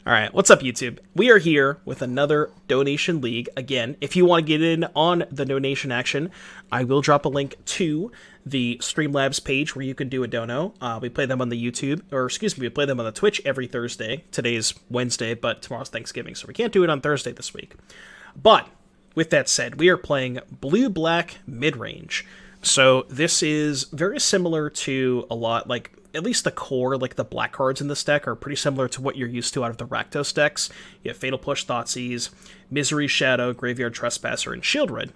Alright, what's up YouTube? We are here with another donation league. Again, if you want to get in on the donation action, I will drop a link to the Streamlabs page where you can do a dono. We play them on the YouTube, or excuse me, we play them on the Twitch every Thursday. Today's Wednesday, but tomorrow's Thanksgiving, so we can't do it on Thursday this week. But, with that said, we are playing Blue-Black Midrange. So this is very similar to a lot, like, at least the core, like the black cards in this deck, are pretty similar to what you're used to out of the Rakdos decks. You have Fatal Push, Thoughtseize, Misery Shadow, Graveyard Trespasser, and Sheoldred.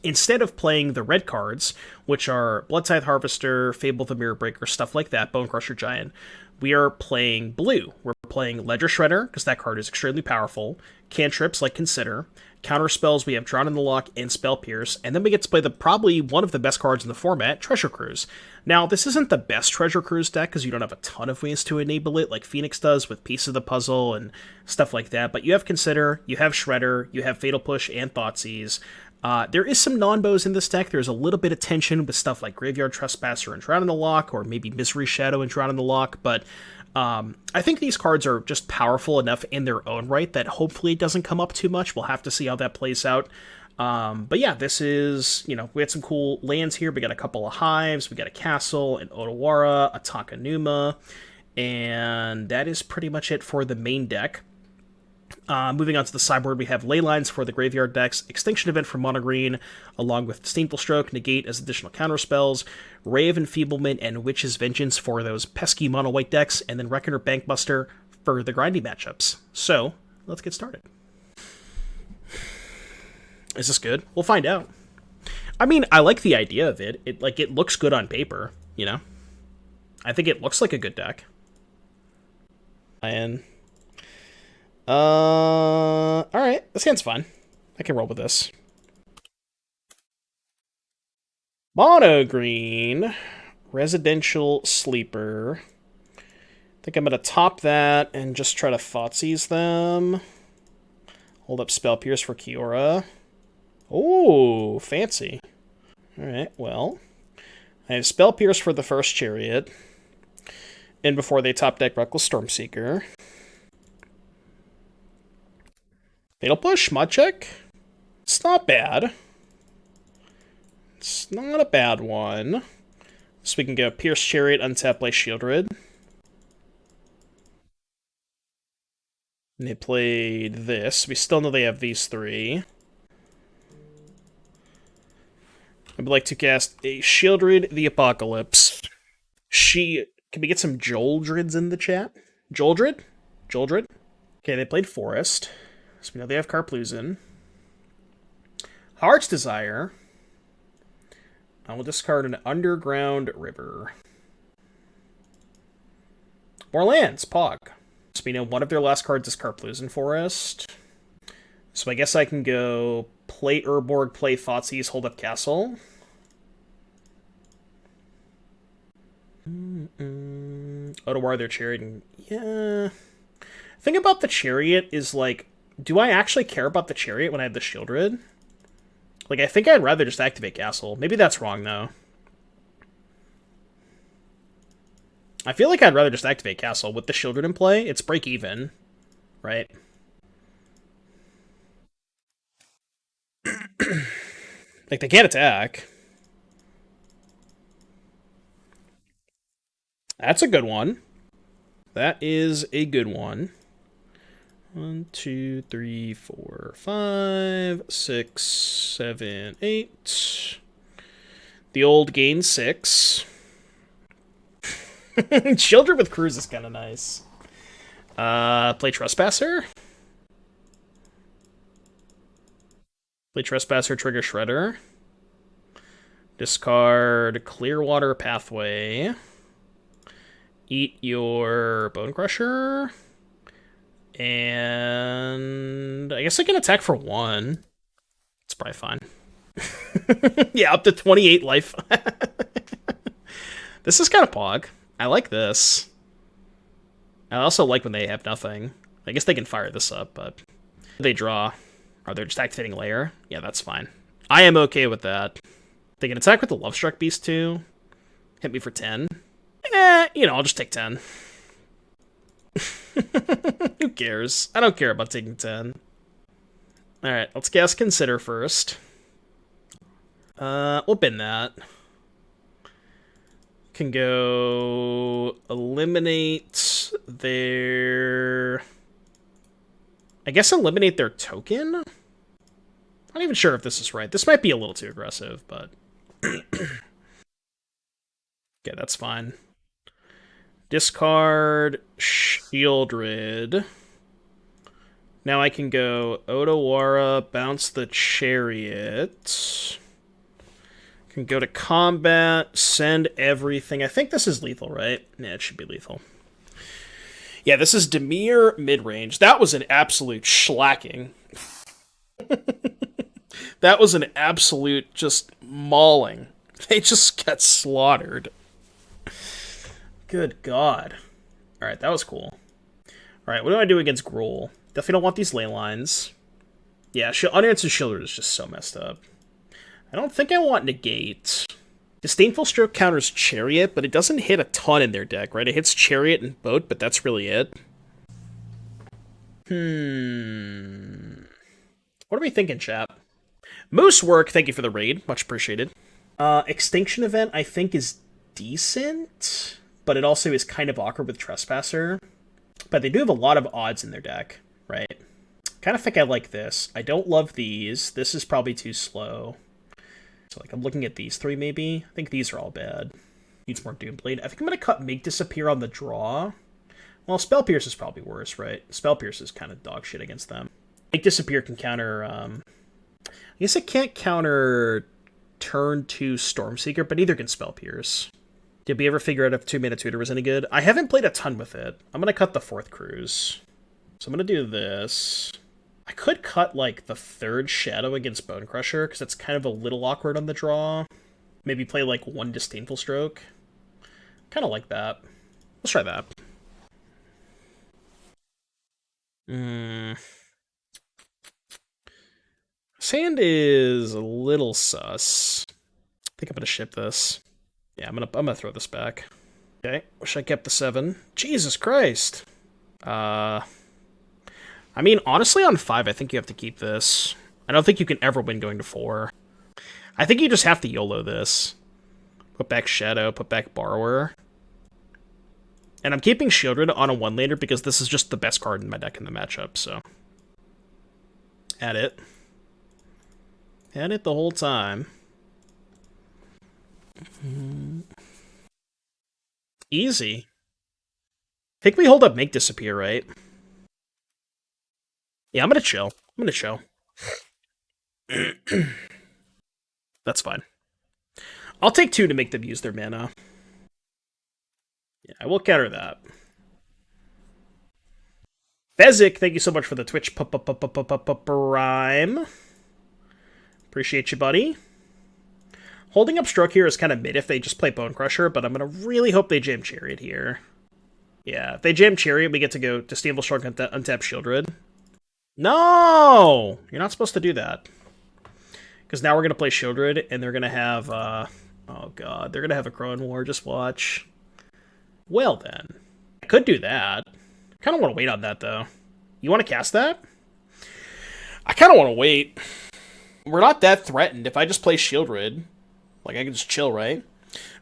Instead of playing the red cards, which are Blood Tithe Harvester, Fable the Mirror Breaker, stuff like that, Bone Crusher Giant, we are playing blue. We're playing Ledger Shredder, because that card is extremely powerful, cantrips like Consider, counter spells, we have Drawn in the Lock and Spell Pierce, and then we get to play probably one of the best cards in the format, Treasure Cruise. Now, this isn't the best Treasure Cruise deck, because you don't have a ton of ways to enable it, like Phoenix does with Piece of the Puzzle and stuff like that, but you have Consider, you have Shredder, you have Fatal Push and Thoughtseize. There is some non-bows in this deck. There's a little bit of tension with stuff like Graveyard Trespasser and Drawn in the Lock, or maybe Misery Shadow and Drawn in the Lock, but I think these cards are just powerful enough in their own right that hopefully it doesn't come up too much. We'll have to see how that plays out. But yeah, this is, you know, we had some cool lands here. We got a couple of Hives, we got a Castle, an Otawara, a Takenuma, and that is pretty much it for the main deck. Moving on to the sideboard, we have Leylines for the Graveyard decks, Extinction Event for Mono Green, along with Disdainful Stroke, Negate as additional counter spells, Ray of Enfeeblement, and Witch's Vengeance for those pesky mono white decks, and then Reckoner Bankbuster for the grindy matchups. So, let's get started. Is this good? We'll find out. I mean, I like the idea of it. It looks good on paper, you know? I think it looks like a good deck. Alright, this hand's fine. I can roll with this. Mono green, Residential Sleeper. I think I'm gonna top that and just try to Thoughtseize them. Hold up Spell Pierce for Kiora. Oh, fancy. Alright, well. I have Spell Pierce for the first Chariot. And before they top deck Reckless Stormseeker. Fatal Push, Mod Check. It's not bad. It's not a bad one. So we can go Pierce Chariot, untap, play Sheoldred. And they played this. We still know they have these three. I would like to cast a Sheoldred the Apocalypse. Can we get some Sheoldreds in the chat? Sheoldred? Sheoldred? Okay, they played Forest. So we know they have Karpluzin. Heart's Desire. I will discard an Underground River. More lands, Pog. So we know one of their last cards is Karpluzin Forest. So I guess I can go play Urborg, play Thoughtseize, hold up Castle. Otawara, their Chariot. Yeah. Thing about the Chariot is, like, do I actually care about the Chariot when I have the Sheoldred? Like, I think I'd rather just activate Castle. Maybe that's wrong, though. I feel like I'd rather just activate Castle. With the Sheoldred in play, it's break even, right? Like, they can't attack. That's a good one. That is a good one. 1, 2, 3, 4, 5, 6, 7, 8. The old gain 6. Sheoldred with Cruise is kind of nice. Play Trespasser. Play Trespasser, trigger Shredder. Discard Clearwater Pathway. Eat your Bone Crusher. And I guess I can attack for 1. It's probably fine. Yeah, up to 28 life. This is kind of pog. I like this. I also like when they have nothing. I guess they can fire this up, but they draw. Or they're just activating Lair. Yeah, that's fine. I am okay with that. They can attack with the Lovestruck Beast too. Hit me for 10. You know, I'll just take 10. Who cares? I don't care about taking 10. Alright, let's cast Consider first. We'll bin that. Can go eliminate their... I guess eliminate their token? I'm not even sure if this is right. This might be a little too aggressive, but... Okay, that's fine. Discard Sheoldred. Now I can go Otawara, bounce the Chariot. Can go to combat, send everything. I think this is lethal, right? Yeah, it should be lethal. Yeah, this is Dimir Midrange. That was an absolute shellacking. That was an absolute just mauling. They just got slaughtered. Good God. Alright, that was cool. Alright, what do I do against Gruul? Definitely don't want these Leylines. Yeah, Unanswered Sheoldred is just so messed up. I don't think I want Negate. Disdainful Stroke counters Chariot, but it doesn't hit a ton in their deck, right? It hits Chariot and Boat, but that's really it. What are we thinking, chat? Moose Work, thank you for the raid. Much appreciated. Extinction Event, I think, is decent, but it also is kind of awkward with Trespasser. But they do have a lot of odds in their deck, right? Kind of think I like this. I don't love these. This is probably too slow. So, like, I'm looking at these three, maybe. I think these are all bad. Needs more Doomblade. I think I'm going to cut Make Disappear on the draw. Well, Spell Pierce is probably worse, right? Spell Pierce is kind of dog shit against them. Make Disappear can counter... I guess it can't counter turn 2 Stormseeker, but neither can Spell Pierce. Did we ever figure out if 2-mana Tutor was any good? I haven't played a ton with it. I'm going to cut the 4th Cruise. So I'm going to do this. I could cut, like, the 3rd Shadow against Bone Crusher, because that's kind of a little awkward on the draw. Maybe play, like, 1 Disdainful Stroke. Kind of like that. Let's try that. Sand is a little sus. I think I'm going to ship this. Yeah, I'm gonna throw this back. Okay, wish I kept the 7. Jesus Christ. I mean, honestly, on 5, I think you have to keep this. I don't think you can ever win going to 4. I think you just have to YOLO this. Put back Shadow, put back Borrower. And I'm keeping Sheoldred on a 1-laner because this is just the best card in my deck in the matchup, so. Add it. Add it the whole time. Easy. I think we hold up Make Disappear, right? Yeah, I'm gonna chill. That's fine. I'll take 2 to make them use their mana. Yeah, I will counter that. Fezzik, thank you so much for the Twitch Prime. Appreciate you, buddy. Holding up Stroke here is kind of mid if they just play Bone Crusher, but I'm going to really hope they jam Chariot here. Yeah, if they jam Chariot, we get to go to Disdainful Stroke and untap Sheoldred. No! You're not supposed to do that. Because now we're going to play Sheoldred, and they're going to have, oh god, they're going to have a Crowan War, just watch. Well then. I could do that. I kind of want to wait on that, though. You want to cast that? I kind of want to wait. We're not that threatened. If I just play Sheoldred, like, I can just chill, right?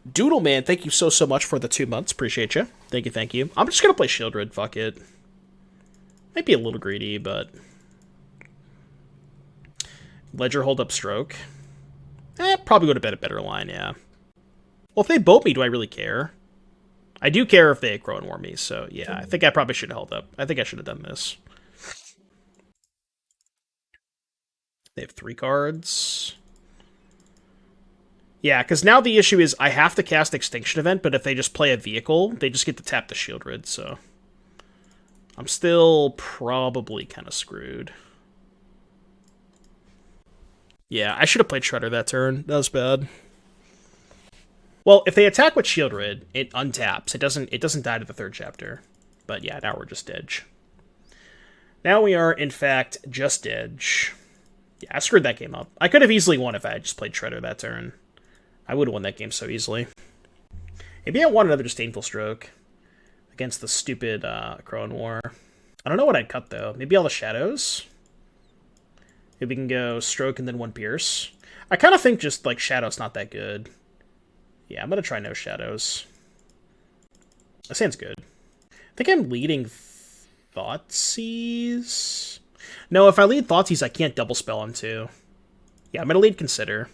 Doodleman, thank you so much for the 2 months. Appreciate you. Thank you. I'm just going to play Sheoldred. Fuck it. Might be a little greedy, but... Ledger hold up Stroke. Probably go to bed a better line, yeah. Well, if they bolt me, do I really care? I do care if they Crowan War me, so yeah, I think I probably should have held up. I think I should have done this. They have 3 cards. Yeah, because now the issue is I have to cast Extinction Event, but if they just play a vehicle, they just get to tap the Sheoldred, so... I'm still probably kind of screwed. Yeah, I should have played Shredder that turn. That was bad. Well, if they attack with Sheoldred, it untaps. It doesn't die to the 3rd chapter. But yeah, now we're just edge. Now we are, in fact, just edge. Yeah, I screwed that game up. I could have easily won if I had just played Shredder that turn. I would have won that game so easily. Maybe I want another Disdainful Stroke. against the stupid Crone War. I don't know what I'd cut, though. Maybe all the shadows? Maybe we can go Stroke and then 1 Pierce. I kind of think just, like, Shadow's not that good. Yeah, I'm going to try no shadows. That sounds good. I think I'm leading Thoughtseize. No, if I lead Thoughtseize, I can't double spell on 2. Yeah, I'm going to lead Consider.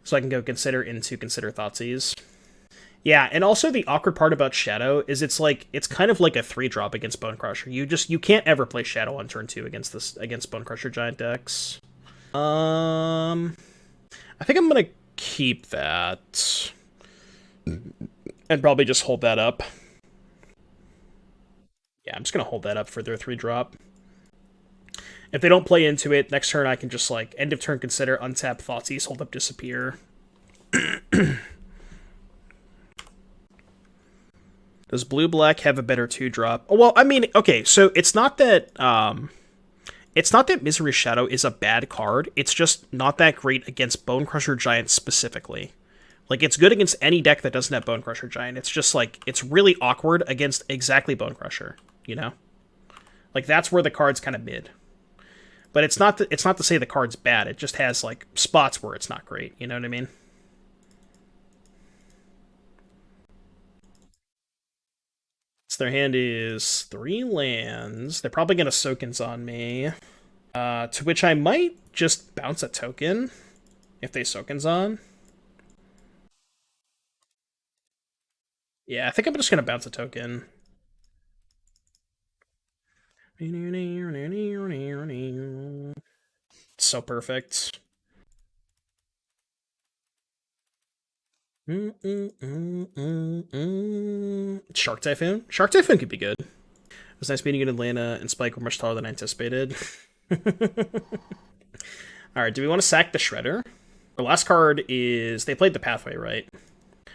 So I can go Consider into Consider Thoughtseize. Yeah, and also the awkward part about Shadow is it's kind of like a 3-drop against Bone Crusher. You can't ever play Shadow on turn 2 against Bone Crusher Giant decks. I think I'm gonna keep that. And probably just hold that up. Yeah, I'm just gonna hold that up for their 3-drop. If they don't play into it, next turn I can just, like, end of turn Consider, untap Thoughtseize, hold up, disappear. Does blue-black have a better 2-drop? Oh, well, I mean, okay, so it's not that Misery Shadow is a bad card, it's just not that great against Bone Crusher Giant specifically. Like, it's good against any deck that doesn't have Bone Crusher Giant, it's just, like, it's really awkward against exactly Bone Crusher, you know? Like, that's where the card's kind of mid. But it's not to say the card's bad, it just has, like, spots where it's not great, you know what I mean? So their hand is 3 lands. They're probably going to Soakins on me. To which I might just bounce a token if they Soakins on. Yeah, I think I'm just going to bounce a token. So perfect. Shark Typhoon? Shark Typhoon could be good. It was nice meeting you in Atlanta, and Spike were much taller than I anticipated. Alright, do we want to sack the Shredder? The last card is... They played the Pathway, right?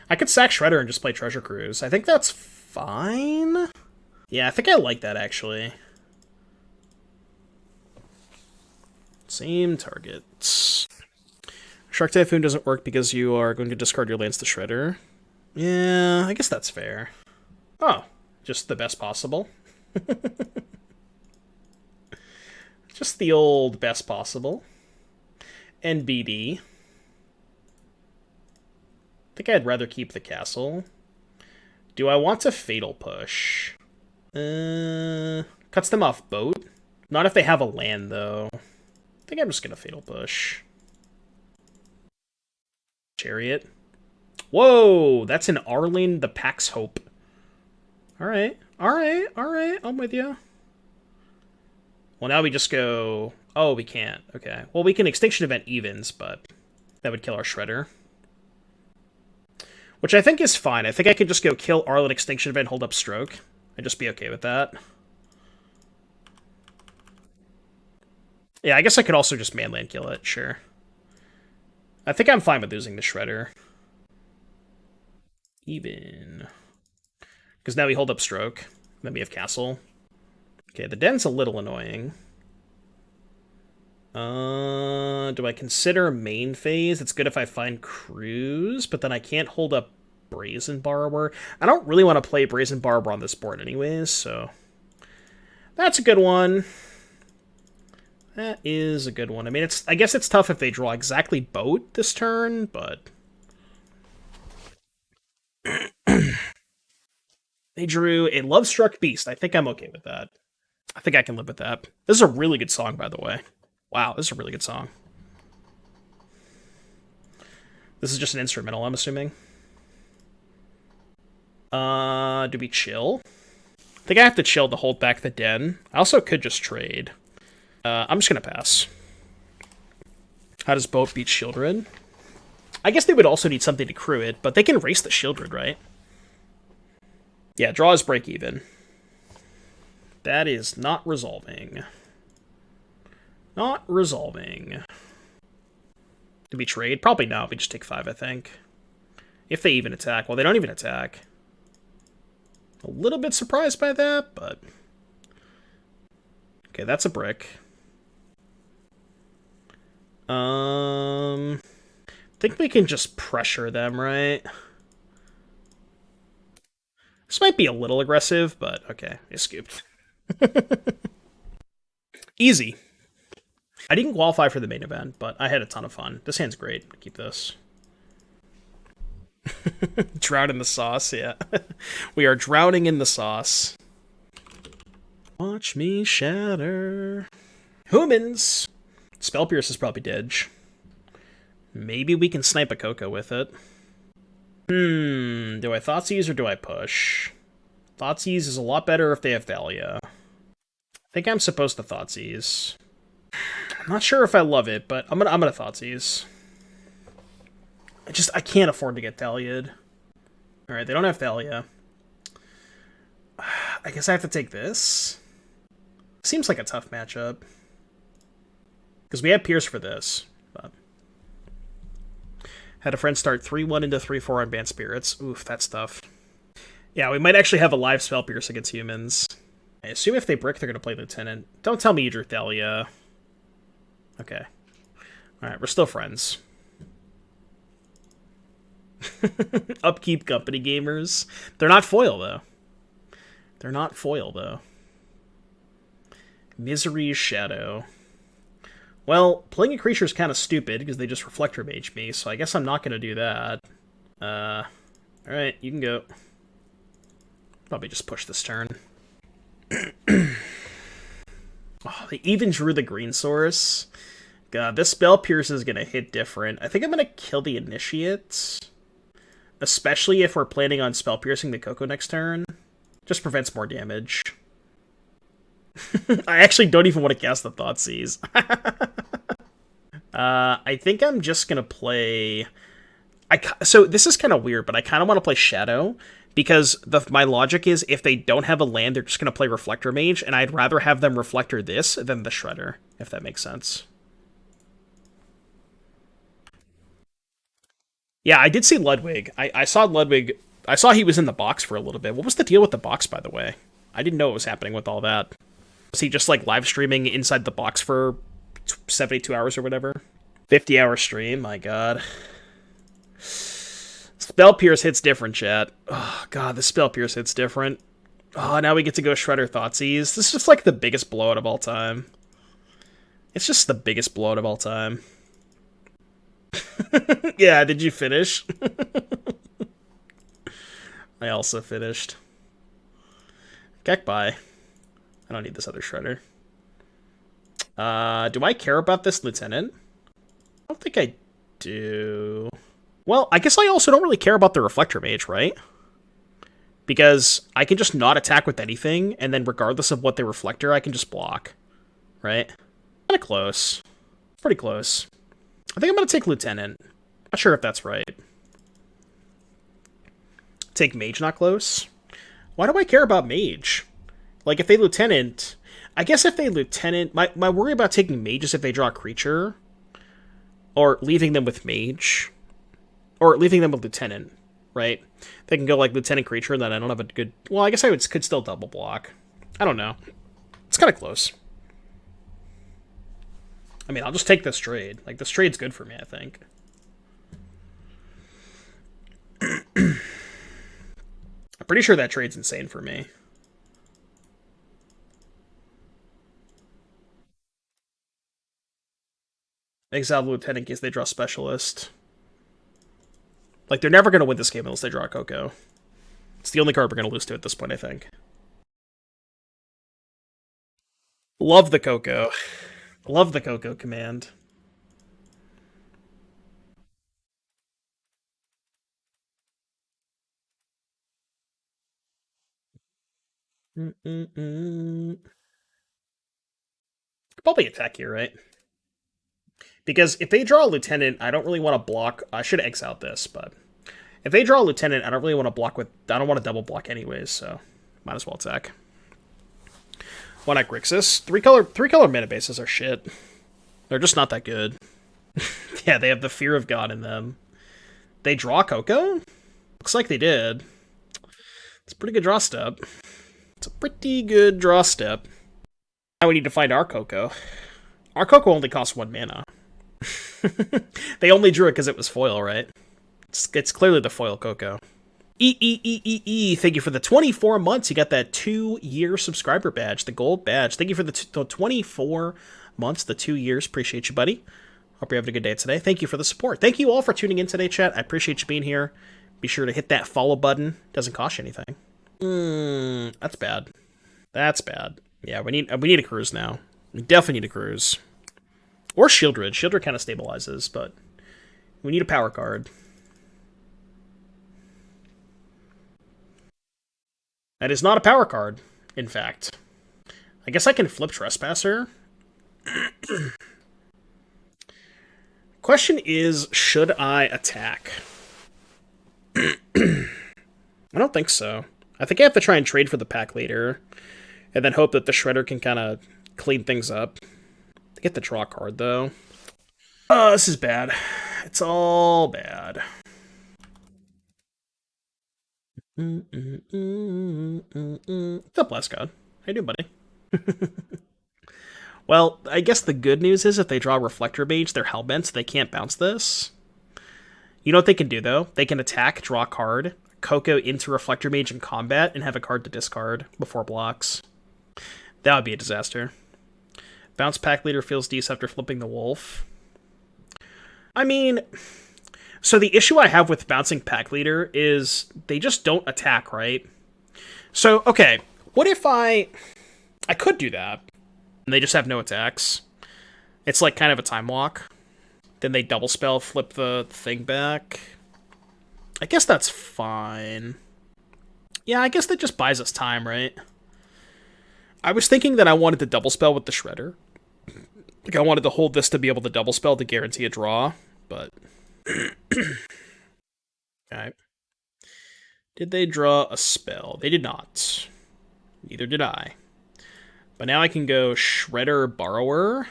I could sack Shredder and just play Treasure Cruise. I think that's fine. Yeah, I think I like that, actually. Same targets. Shark Typhoon doesn't work because you are going to discard your lands to Shredder. Yeah, I guess that's fair. Oh, just the best possible. Just the old best possible. NBD. I think I'd rather keep the castle. Do I want to Fatal Push? Cuts them off boat. Not if they have a land, though. I think I'm just going to Fatal Push. Chariot. Whoa, that's an Arlene the Pax Hope. Alright, alright, alright, I'm with you. Well, now we just go... Oh, we can't. Okay. Well, we can Extinction Event Evens, but that would kill our Shredder. Which I think is fine. I think I could just go kill Arlen, Extinction Event, hold up Stroke. I'd just be okay with that. Yeah, I guess I could also just manland kill it, sure. I think I'm fine with losing the Shredder. Even. Because now we hold up Stroke. Then we have Castle. Okay, the Den's a little annoying. Do I consider main phase? It's good if I find Cruise, but then I can't hold up Brazen Borrower. I don't really want to play Brazen Borrower on this board anyways, so... That's a good one. That is a good one. I mean, I guess it's tough if they draw exactly boat this turn, but... They drew a Love-Struck Beast. I think I'm okay with that. I think I can live with that. This is a really good song, by the way. Wow, this is a really good song. This is just an instrumental, I'm assuming. Do we chill? I think I have to chill to hold back the Den. I also could just trade. I'm just gonna pass. How does boat beat Sheoldred? I guess they would also need something to crew it, but they can race the Sheoldred, right? Yeah, draw is break even. That is not resolving. Not resolving. Do we trade? Probably not. We just take 5, I think. If they even attack. Well, they don't even attack. A little bit surprised by that, but... Okay, that's a brick. I think we can just pressure them, right? This might be a little aggressive, but okay, I scooped. Easy. I didn't qualify for the main event, but I had a ton of fun. This hand's great. Keep this. Drown in the sauce, yeah. We are drowning in the sauce. Watch me shatter. Humans! Spell Pierce is probably dead. Maybe we can snipe a Coco with it. Do I Thoughtseize or do I push? Thoughtseize is a lot better if they have Thalia. I think I'm supposed to Thoughtseize. I'm not sure if I love it, but I'm gonna Thoughtseize. I can't afford to get Thalia'd. Alright, they don't have Thalia. I guess I have to take this. Seems like a tough matchup. Because we have Pierce for this. But had a friend start 3-1 into 3-4 on Banned Spirits. Oof, that's tough. Yeah, we might actually have a live Spell Pierce against humans. I assume if they brick, they're going to play Lieutenant. Don't tell me you drew Thalia. Okay. Alright, we're still friends. Upkeep company gamers. They're not foil, though. They're not foil, though. Misery's Shadow. Well, playing a creature is kind of stupid because they just Reflector Mage me, so I guess I'm not going to do that. Alright, you can go. Probably just push this turn. Oh, they even drew the green source. God, this Spell Pierce is going to hit different. I think I'm going to kill the Initiate. Especially if we're planning on Spell Piercing the Coco next turn. Just prevents more damage. I actually don't even want to cast the Thoughtseize. I think I'm just going to play... So this is kind of weird, but I kind of want to play Shadow. Because my logic is, if they don't have a land, they're just going to play Reflector Mage, and I'd rather have them Reflector this than the Shredder, if that makes sense. Yeah, I did see Ludwig. I saw Ludwig. I saw he was in the box for a little bit. What was the deal with the box, by the way? I didn't know what was happening with all that. Was he just, like, live streaming inside the box for 72 hours or whatever? 50-hour stream? My god. Spell Pierce hits different, chat. Oh, god, the Spell Pierce hits different. Oh, now we get to go Shredder Thoughtseize. This is just, like, the biggest blowout of all time. It's just the biggest blowout of all time. Yeah, did you finish? I also finished. Gekbai. I don't need this other Shredder. Do I care about this Lieutenant? I don't think I do. Well, I guess I also don't really care about the Reflector Mage, right? Because I can just not attack with anything, and then regardless of what they Reflector, I can just block. Right? Kinda close. Pretty close. I think I'm gonna take Lieutenant. Not sure if that's right. Take Mage, not close? Why do I care about Mage? Like, if they Lieutenant... I guess if they Lieutenant... My worry about taking Mage is if they draw a creature. Or leaving them with Mage. Or leaving them with Lieutenant, right? They can go, like, Lieutenant creature, and then I don't have a good... Well, I guess I could still double block. I don't know. It's kind of close. I mean, I'll just take this trade. Like, this trade's good for me, I think. I'm pretty sure that trade's insane for me. Exile the Lieutenant in case they draw Specialist. Like, they're never going to win this game unless they draw a Coco. It's the only card we're going to lose to at this point, I think. Love the Coco. Love the Coco command. Probably attack here, right? Because if they draw a Lieutenant, I don't really want to block... I should have exiled this, but... If they draw a Lieutenant, I don't really want to block with... I don't want to double block anyways, so... Might as well attack. Why not Grixis? Three color mana bases are shit. They're just not that good. Yeah, they have the Fear of God in them. They draw Coco? Looks like they did. It's a pretty good draw step. It's a pretty good draw step. Now we need to find our Coco. Our Coco only costs 1 mana. They only drew it because it was foil, right? It's clearly the foil Coco. Thank you for the 24 months. You got that 2-year subscriber badge, the gold badge. Thank you for the 24 months, the 2 years. Appreciate you, buddy. Hope you're having a good day today. Thank you for the support. Thank you all for tuning in today, chat. I appreciate you being here. Be sure to hit that follow button. Doesn't cost you anything. That's bad. That's bad. Yeah, we need a cruise now. We definitely need a cruise. Or Sheoldred. Sheoldred kind of stabilizes, but we need a power card. That is not a power card, in fact. I guess I can flip Trespasser. Question is, should I attack? I don't think so. I think I have to try and trade for the pack leader, and then hope that the Shredder can kind of clean things up. To get the draw card, though. Oh, this is bad. It's all bad. What's up, Last God? How you doing, buddy? Well, I guess the good news is if they draw Reflector Mage, they're hellbent, so they can't bounce this. You know what they can do, though? They can attack, draw a card, Coco into Reflector Mage in combat, and have a card to discard before blocks. That would be a disaster. Bounce Pack Leader feels decent after flipping the Wolf. I mean, so the issue I have with bouncing Pack Leader is they just don't attack, right? So, okay, what if I could do that, and they just have no attacks? It's like kind of a time walk. Then they double spell, flip the thing back. I guess that's fine. Yeah, I guess that just buys us time, right? I was thinking that I wanted to double spell with the Shredder. Like, I wanted to hold this to be able to double spell to guarantee a draw, but... Okay. Did they draw a spell? They did not. Neither did I. But now I can go Shredder Borrower.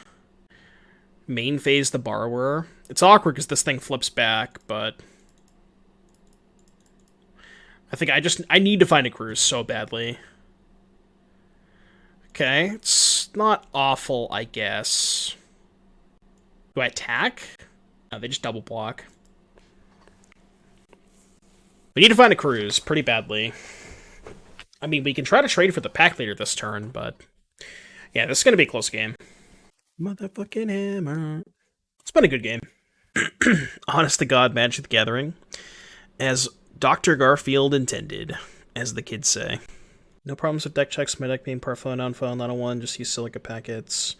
Main phase the Borrower. It's awkward because this thing flips back, but... I think I need to find a cruise so badly. Okay, it's not awful, I guess. Do I attack? No, they just double block. We need to find a cruise pretty badly. I mean, we can try to trade for the pack leader this turn, but... Yeah, this is going to be a close game. Motherfucking hammer. It's been a good game. Honest to God, Magic the Gathering. As Dr. Garfield intended, as the kids say. No problems with deck checks. My deck being par phone, on phone, not a one. Just use silica packets.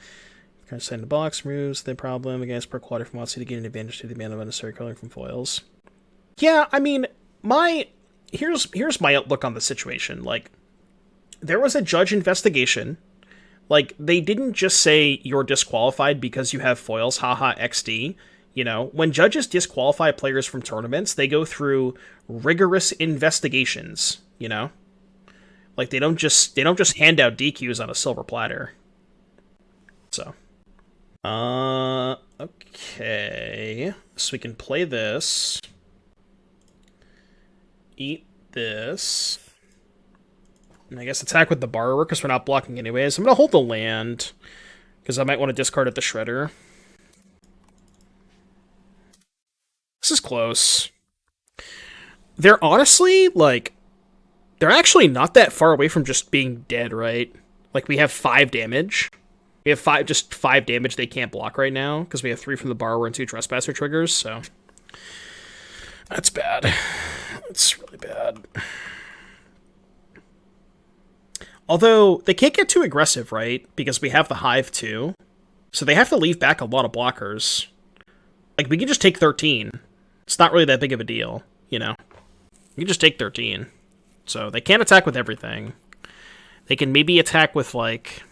Kind of send the box, removes the problem against per quality from WotC to gain an advantage to the amount of unnecessary coloring from foils. Yeah, I mean, here's my outlook on the situation. Like, there was a judge investigation. Like, they didn't just say you're disqualified because you have foils, haha, XD. You know, when judges disqualify players from tournaments, they go through rigorous investigations, you know? Like, they don't just hand out DQs on a silver platter. So. Okay. So we can play this. Eat this. And I guess attack with the Borrower, because we're not blocking anyways. I'm going to hold the land, because I might want to discard at the Shredder. This is close. They're honestly, like... They're actually not that far away from just being dead, right? Like, we have 5 damage. We have just 5 damage they can't block right now, because we have 3 from the Borrower and 2 Trespasser triggers, so... That's bad. That's really bad. Although, they can't get too aggressive, right? Because we have the Hive, too. So they have to leave back a lot of blockers. Like, we can just take 13. It's not really that big of a deal, you know? We can just take 13. So they can't attack with everything. They can maybe attack with, like...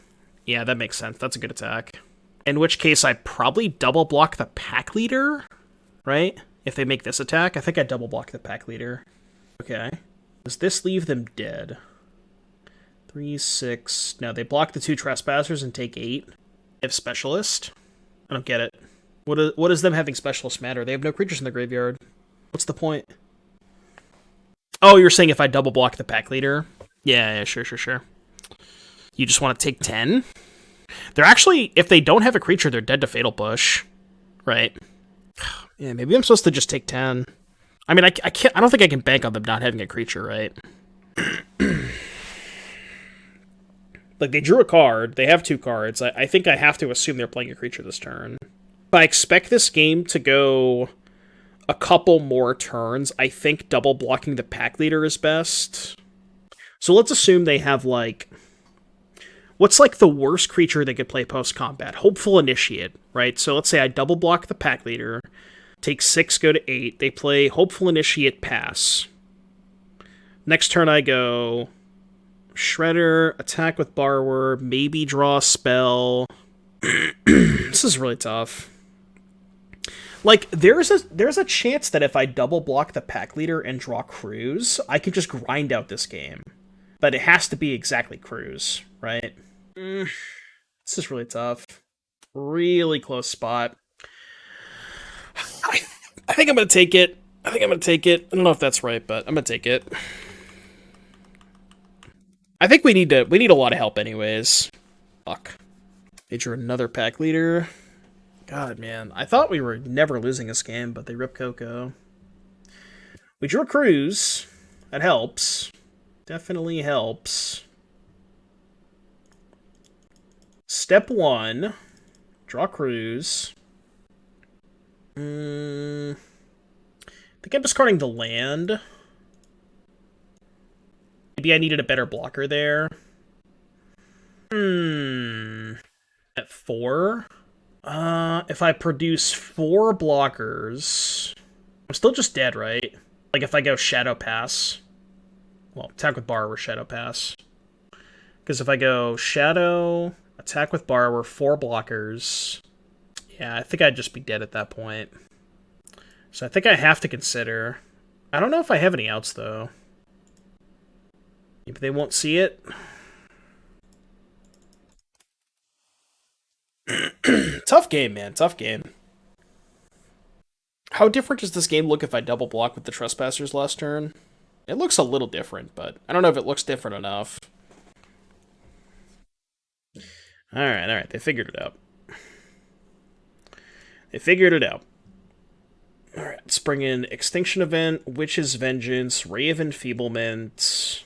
Yeah, that makes sense. That's a good attack. In which case, I probably double block the pack leader, right? If they make this attack, I think I double block the pack leader. Okay. Does this leave them dead? 3, 6... No, they block the 2 Trespassers and take 8. They have Specialist. I don't get it. What does them having Specialist matter? They have no creatures in the graveyard. What's the point? Oh, you're saying if I double block the pack leader? Yeah, sure. You just want to take 10? They're actually, if they don't have a creature, they're dead to Fatal Push. Right. Yeah, maybe I'm supposed to just take 10. I mean, I can't. I don't think I can bank on them not having a creature, right? Like, they drew a card. They have 2 cards. I think I have to assume they're playing a creature this turn. If I expect this game to go a couple more turns, I think double blocking the pack leader is best. So let's assume they have, like... What's, like, the worst creature they could play post-combat? Hopeful Initiate, right? So let's say I double block the pack leader, take 6, go to 8. They play Hopeful Initiate, pass. Next turn I go... Shredder, attack with Borrower, maybe draw a spell. This is really tough. Like, there's a chance that if I double block the pack leader and draw Cruise, I can just grind out this game. But it has to be exactly Cruise, right? This is really tough. Really close spot. I think I'm going to take it. I don't know if that's right, but I'm going to take it. I think we need a lot of help anyways. Fuck. They drew another pack leader. God, man. I thought we were never losing this game, but they ripped Coco. We drew a Cruise. That helps. Definitely helps. Step 1. Draw Cruise. I think I'm discarding the land. Maybe I needed a better blocker there. At 4? If I produce 4 blockers... I'm still just dead, right? Like if I go Shadow Pass. Well, attack with Borrower, Shadow Pass. Because if I go Shadow, attack with Borrower, 4 blockers... Yeah, I think I'd just be dead at that point. So I think I have to consider... I don't know if I have any outs, though. Maybe they won't see it. Tough game, man. Tough game. How different does this game look if I double block with the Trespassers last turn? It looks a little different, but I don't know if it looks different enough. Alright. They figured it out. Alright, let's bring in Extinction Event, Witch's Vengeance, Ray of Enfeeblement...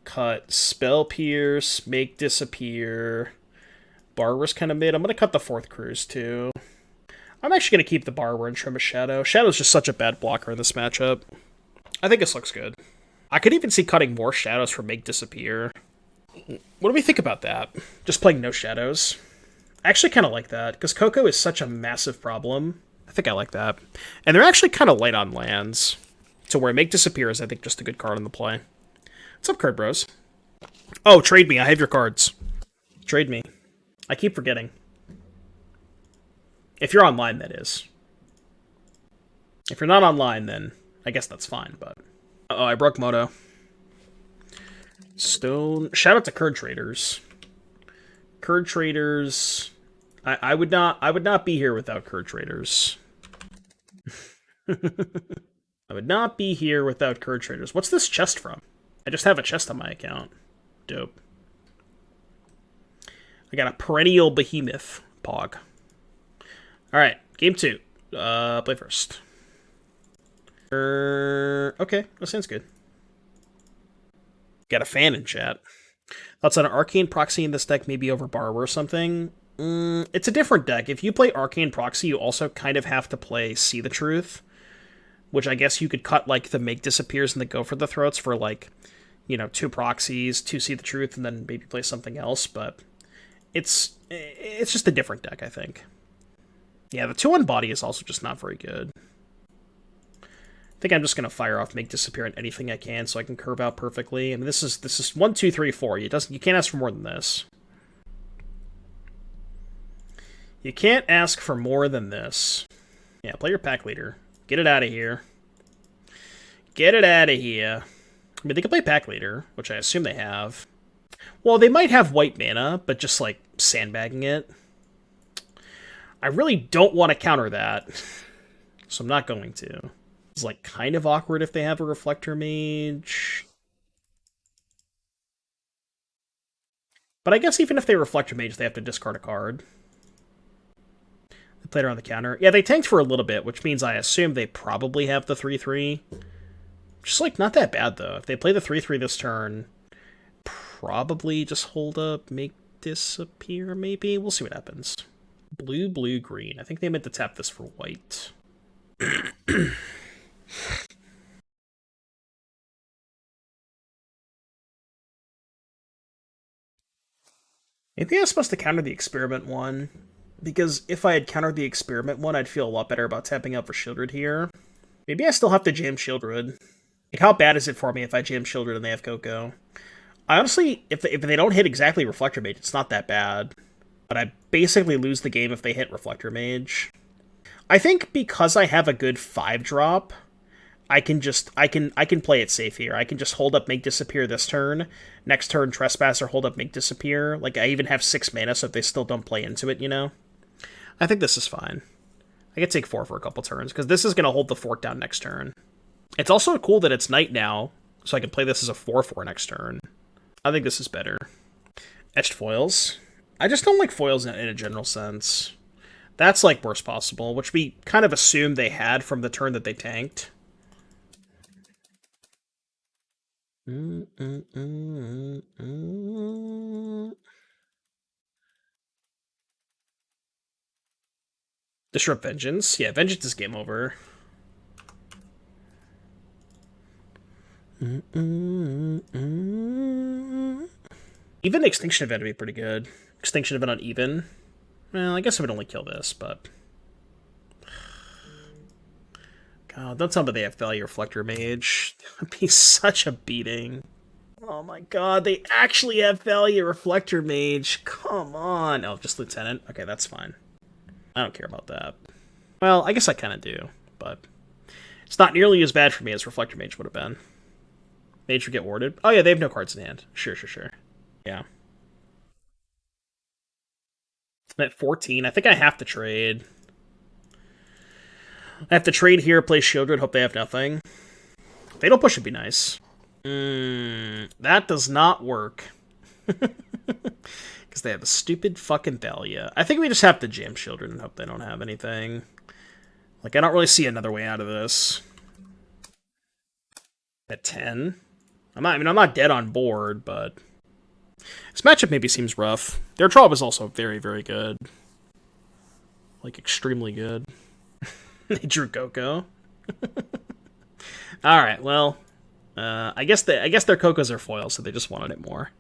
Cut Spell Pierce, Make Disappear. Borrower's kind of mid. I'm going to cut the 4th Cruise, too. I'm actually going to keep the Borrower and trim a Shadow. Shadow's just such a bad blocker in this matchup. I think this looks good. I could even see cutting more Shadows for Make Disappear. What do we think about that? Just playing no Shadows. I actually kind of like that, because Coco is such a massive problem. I think I like that. And they're actually kind of light on lands, to where Make Disappear is, I think, just a good card in the play. What's up, card bros? Oh, trade me. I have your cards. Trade me. I keep forgetting. If you're online, that is. If you're not online, then I guess that's fine, but... Uh-oh, I broke Moto. Stone... Shout out to Curd Traders. Curd Traders... I would not be here without Curd Traders. I would not be here without Curd Traders. What's this chest from? I just have a chest on my account. Dope. I got a perennial behemoth pog. Alright, game 2. Play first. Okay, that sounds good. Got a fan in chat. Thoughts on an Arcane Proxy in this deck, maybe over Borrower or something? It's a different deck. If you play Arcane Proxy, you also kind of have to play See the Truth, which I guess you could cut, like, the Make Disappears and the Go for the Throats for, like, you know, 2 proxies, 2 See the Truth, and then maybe play something else, but it's just a different deck, I think. Yeah, the 2-1 body is also just not very good. I think I'm just gonna fire off Make Disappear on anything I can so I can curve out perfectly. I mean, this is 1, 2, 3, 4. You can't ask for more than this. You can't ask for more than this. Yeah, play your pack leader. Get it out of here. Get it out of here. I mean, they could play pack leader, which I assume they have. Well, they might have white mana, but just, like, sandbagging it. I really don't want to counter that, so I'm not going to. It's, like, kind of awkward if they have a Reflector Mage. But I guess even if they Reflector Mage, they have to discard a card. Played around the counter. Yeah, they tanked for a little bit, which means I assume they probably have the 3/3. Just, like, not that bad, though. If they play the 3/3 this turn, probably just hold up, make disappear, maybe? We'll see what happens. Blue, blue, green. I think they meant to tap this for white. Maybe I was supposed to counter the experiment one, because if I had countered the experiment one, I'd feel a lot better about tapping out for Sheoldred here. Maybe I still have to jam Sheoldred. Like, how bad is it for me if I jam Sheoldred and they have Coco? I honestly, if they don't hit exactly Reflector Mage, it's not that bad. But I basically lose the game if they hit Reflector Mage. I think because I have a good 5-drop, I can play it safe here. I can just hold up, make disappear this turn. Next turn, Trespasser, hold up, make disappear. Like, I even have 6 mana, so if they still don't play into it, you know? I think this is fine. I could take 4 for a couple turns, because this is going to hold the fort down next turn. It's also cool that it's night now, so I can play this as a 4/4 next turn. I think this is better. Etched foils. I just don't like foils in a general sense. That's, like, worst possible, which we kind of assumed they had from the turn that they tanked. Disrupt Vengeance. Yeah, Vengeance is game over. Even Extinction Event would be pretty good. Extinction Event on even. Well, I guess it would only kill this, but... God, don't tell me they have Value Reflector Mage. That would be such a beating. Oh my god, they actually have Value Reflector Mage. Come on. Oh, just Lieutenant? Okay, that's fine. I don't care about that. Well, I guess I kind of do, but... It's not nearly as bad for me as Reflector Mage would have been. Mage would get warded. Oh yeah, they have no cards in hand. Sure. Yeah. I'm at 14. I think I have to trade. I have to trade here, play Sheoldred, hope they have nothing. If they don't push, it'd be nice. That does not work. Because they have a stupid fucking Thalia. I think we just have to jam Sheoldred and hope they don't have anything. Like, I don't really see another way out of this. At 10? I'm not dead on board, but... This matchup maybe seems rough. Their draw was also very, very good. Like, extremely good. They drew Coco. Alright, well... I guess their Cocos are foils, so they just wanted it more.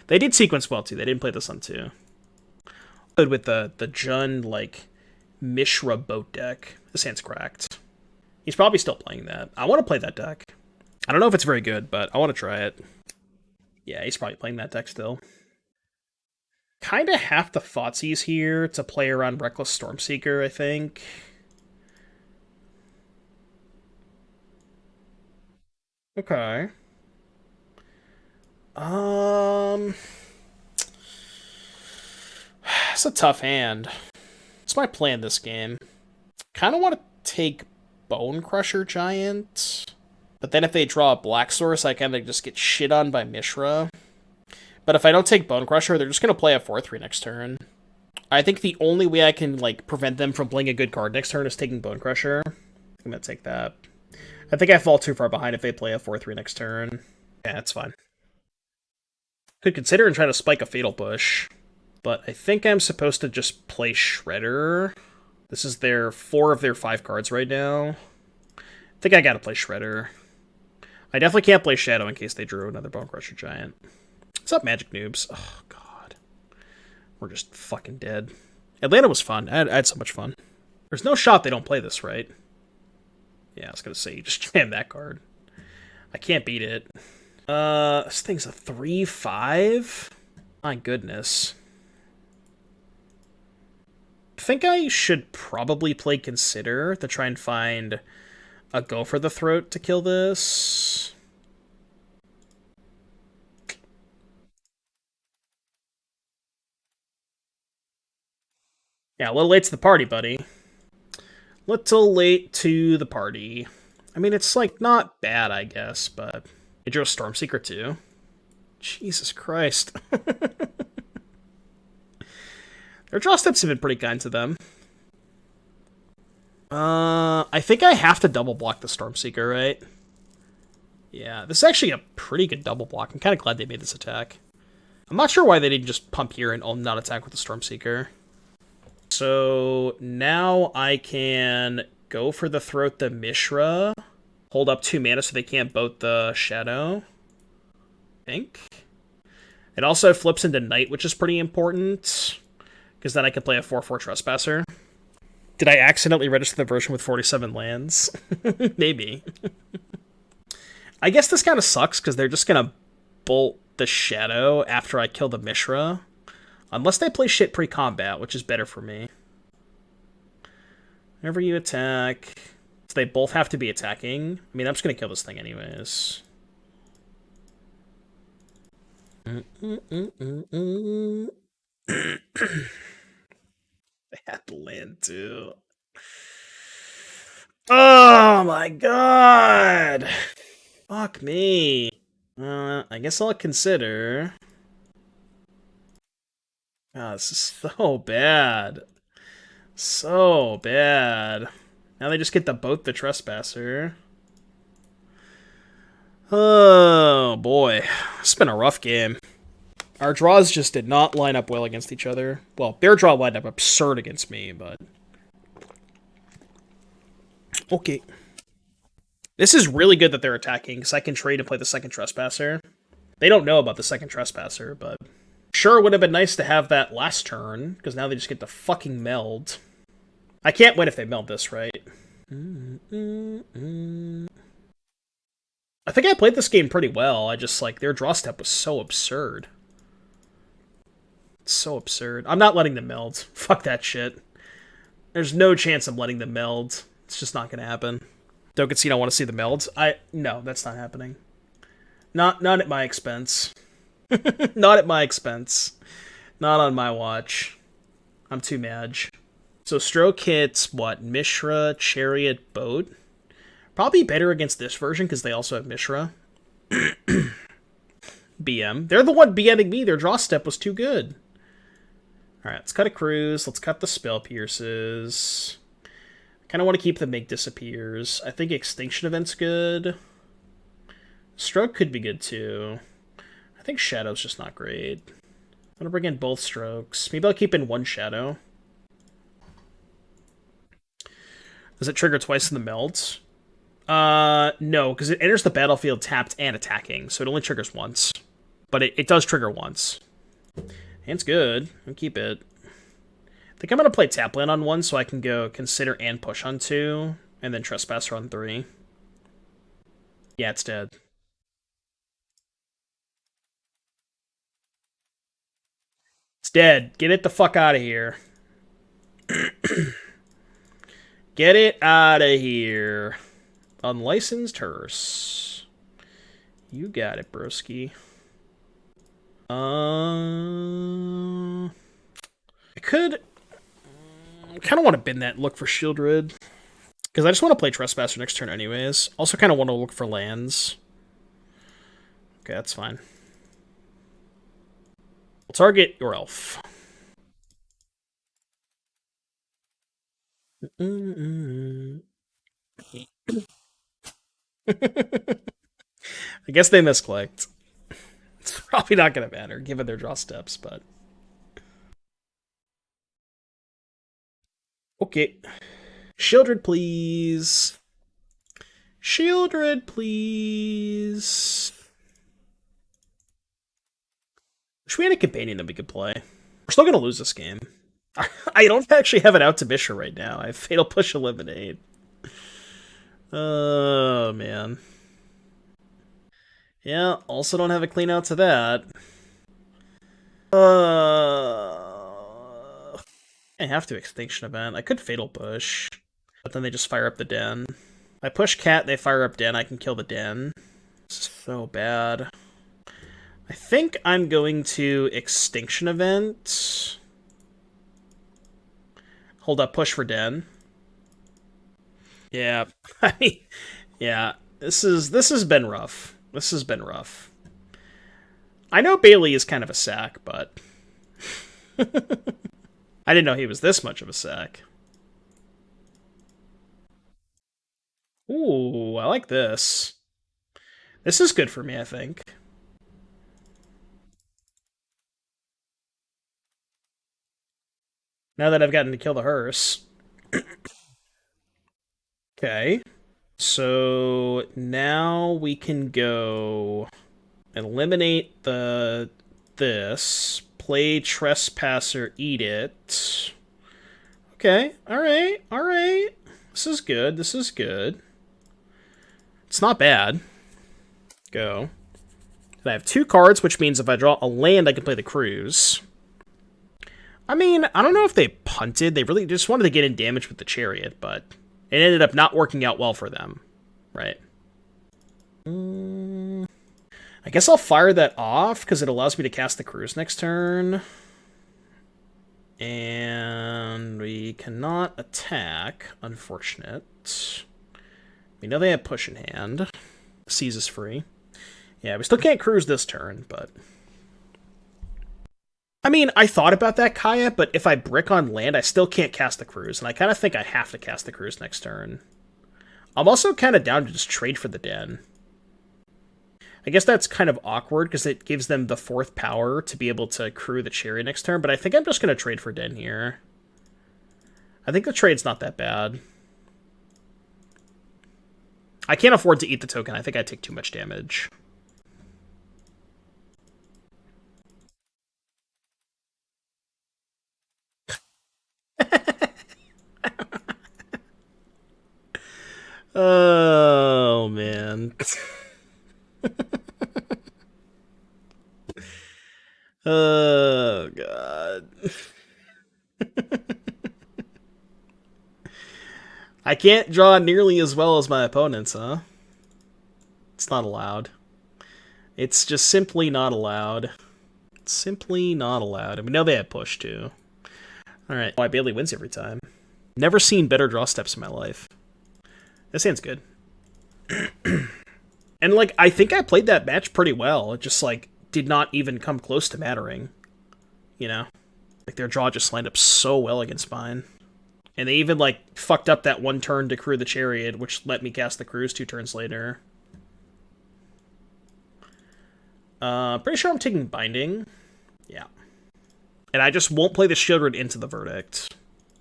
They did sequence well, too. They didn't play this on 2. With the Jun, like, Mishra boat deck. This hand's cracked. He's probably still playing that. I want to play that deck. I don't know if it's very good, but I want to try it. Yeah, he's probably playing that deck still. Kind of have to Thoughtseize here to play around Reckless Stormseeker, I think. Okay. It's a tough hand. What's my plan this game? Kind of want to take Bone Crusher Giant, but then if they draw a Black Source, I kind of just get shit on by Mishra. But if I don't take Bone Crusher, they're just going to play a 4/3 next turn. I think the only way I can, like, prevent them from playing a good card next turn is taking Bone Crusher. I'm going to take that. I think I fall too far behind if they play a 4/3 next turn. Yeah, that's fine. Could consider and try to spike a Fatal Push, but I think I'm supposed to just play Shredder. This is their 4 of their 5 cards right now. I think I gotta play Shredder. I definitely can't play Shadow in case they drew another Bone Crusher Giant. What's up, Magic Noobs? Oh, God. We're just fucking dead. Atlanta was fun. I had so much fun. There's no shot they don't play this, right? Yeah, I was gonna say, you just jam that card. I can't beat it. This thing's a 3/5? My goodness. I think I should probably play Consider to try and find a Go for the Throat to kill this. Yeah, a little late to the party, buddy. Little late to the party. I mean, it's, like, not bad, I guess, but... They drew a Stormseeker, too. Jesus Christ. Their draw steps have been pretty kind to them. I think I have to double block the Stormseeker, right? Yeah, this is actually a pretty good double block. I'm kind of glad they made this attack. I'm not sure why they didn't just pump here and not attack with the Stormseeker. So now I can go for the Throat the Mishra. Hold up 2 mana so they can't boat the Shadow. I think. It also flips into Night, which is pretty important. Because then I can play a 4/4 Trespasser. Did I accidentally register the version with 47 lands? Maybe. I guess this kind of sucks because they're just going to bolt the Shadow after I kill the Mishra. Unless they play shit pre-combat, which is better for me. Whenever you attack... So they both have to be attacking. I mean, I'm just going to kill this thing anyways. They had to land too. Oh my god! Fuck me. I guess I'll consider. Oh, this is so bad. So bad. Now they just get to boat the Trespasser. Oh boy. It's been a rough game. Our draws just did not line up well against each other. Well, their draw lined up absurd against me, but... Okay. This is really good that they're attacking, because I can trade to play the second Trespasser. They don't know about the second Trespasser, but... Sure, it would have been nice to have that last turn, because now they just get to fucking meld. I can't win if they meld this, right? I think I played this game pretty well, I just, like, their draw step was so absurd. It's so absurd. I'm not letting them meld. Fuck that shit. There's no chance I'm letting them meld. It's just not gonna happen. Don't concede I want to see the melds. No, that's not happening. Not at my expense. Not at my expense. Not on my watch. I'm too mad. So Stroke hits, what, Mishra, Chariot, Boat? Probably better against this version, because they also have Mishra. BM. They're the one BMing me. Their draw step was too good. Alright, let's cut a Cruise. Let's cut the Spell Pierces. Kind of want to keep the Make Disappears. I think Extinction Event's good. Stroke could be good, too. I think Shadow's just not great. I'm going to bring in both Strokes. Maybe I'll keep in one Shadow. Does it trigger twice in the melds? No, because it enters the battlefield tapped and attacking, so it only triggers once. But it does trigger once. And it's good. I'll keep it. I think I'm going to play Tapland on 1 so I can go Consider and Push on 2, and then Trespasser on 3. Yeah, it's dead. It's dead. Get it the fuck out of here. Get it out of here. Unlicensed hearse. You got it, broski. I could... I kind of want to bin that and look for Sheoldred. Because I just want to play Trespasser next turn anyways. Also kind of want to look for lands. Okay, that's fine. We'll target your elf. I guess they misclicked. It's probably not going to matter, given their draw steps, but... Okay. Sheoldred, please. Sheoldred, please. Wish we had a companion that we could play. We're still going to lose this game. I don't actually have it out to Mishra right now. I have Fatal Push Eliminate. Oh, man. Yeah, also don't have a clean out to that. I have to Extinction Event. I could Fatal Push, but then they just fire up the Den. I push Cat, they fire up Den, I can kill the Den. This is so bad. I think I'm going to Extinction Event. Hold up, push for Den. Yeah, I mean, yeah, this has been rough. This has been rough. I know Bailey is kind of a sack, but I didn't know he was this much of a sack. Ooh, I like this. This is good for me, I think. Now that I've gotten to kill the hearse. Okay. So now we can go eliminate this. Play Trespasser, eat it. Okay, alright, alright. This is good, this is good. It's not bad. Go. And I have 2 cards, which means if I draw a land, I can play the cruise. I mean, I don't know if they punted. They really just wanted to get in damage with the chariot, but it ended up not working out well for them. Right. I guess I'll fire that off, because it allows me to cast the cruise next turn. And we cannot attack, unfortunate. We know they have push in hand. Seize is free. Yeah, we still can't cruise this turn, but... I mean, I thought about that, Kaya, but if I brick on land, I still can't cast the cruise, and I kind of think I have to cast the cruise next turn. I'm also kind of down to just trade for the den. I guess that's kind of awkward, because it gives them the 4th power to be able to crew the chariot next turn, but I think I'm just going to trade for den here. I think the trade's not that bad. I can't afford to eat the token. I think I take too much damage. Oh, man. Oh, God. I can't draw nearly as well as my opponents, huh? It's not allowed. It's just simply not allowed. It's simply not allowed. And we know they have push, too. Alright. Oh, I barely wins every time. Never seen better draw steps in my life. This hand's good. And, like, I think I played that match pretty well. It just, like, did not even come close to mattering. You know? Like, their draw just lined up so well against mine. And they even, like, fucked up that one turn to crew the chariot, which let me cast the cruise 2 turns later. Pretty sure I'm taking Binding. Yeah. And I just won't play the Sheoldred into the Verdict.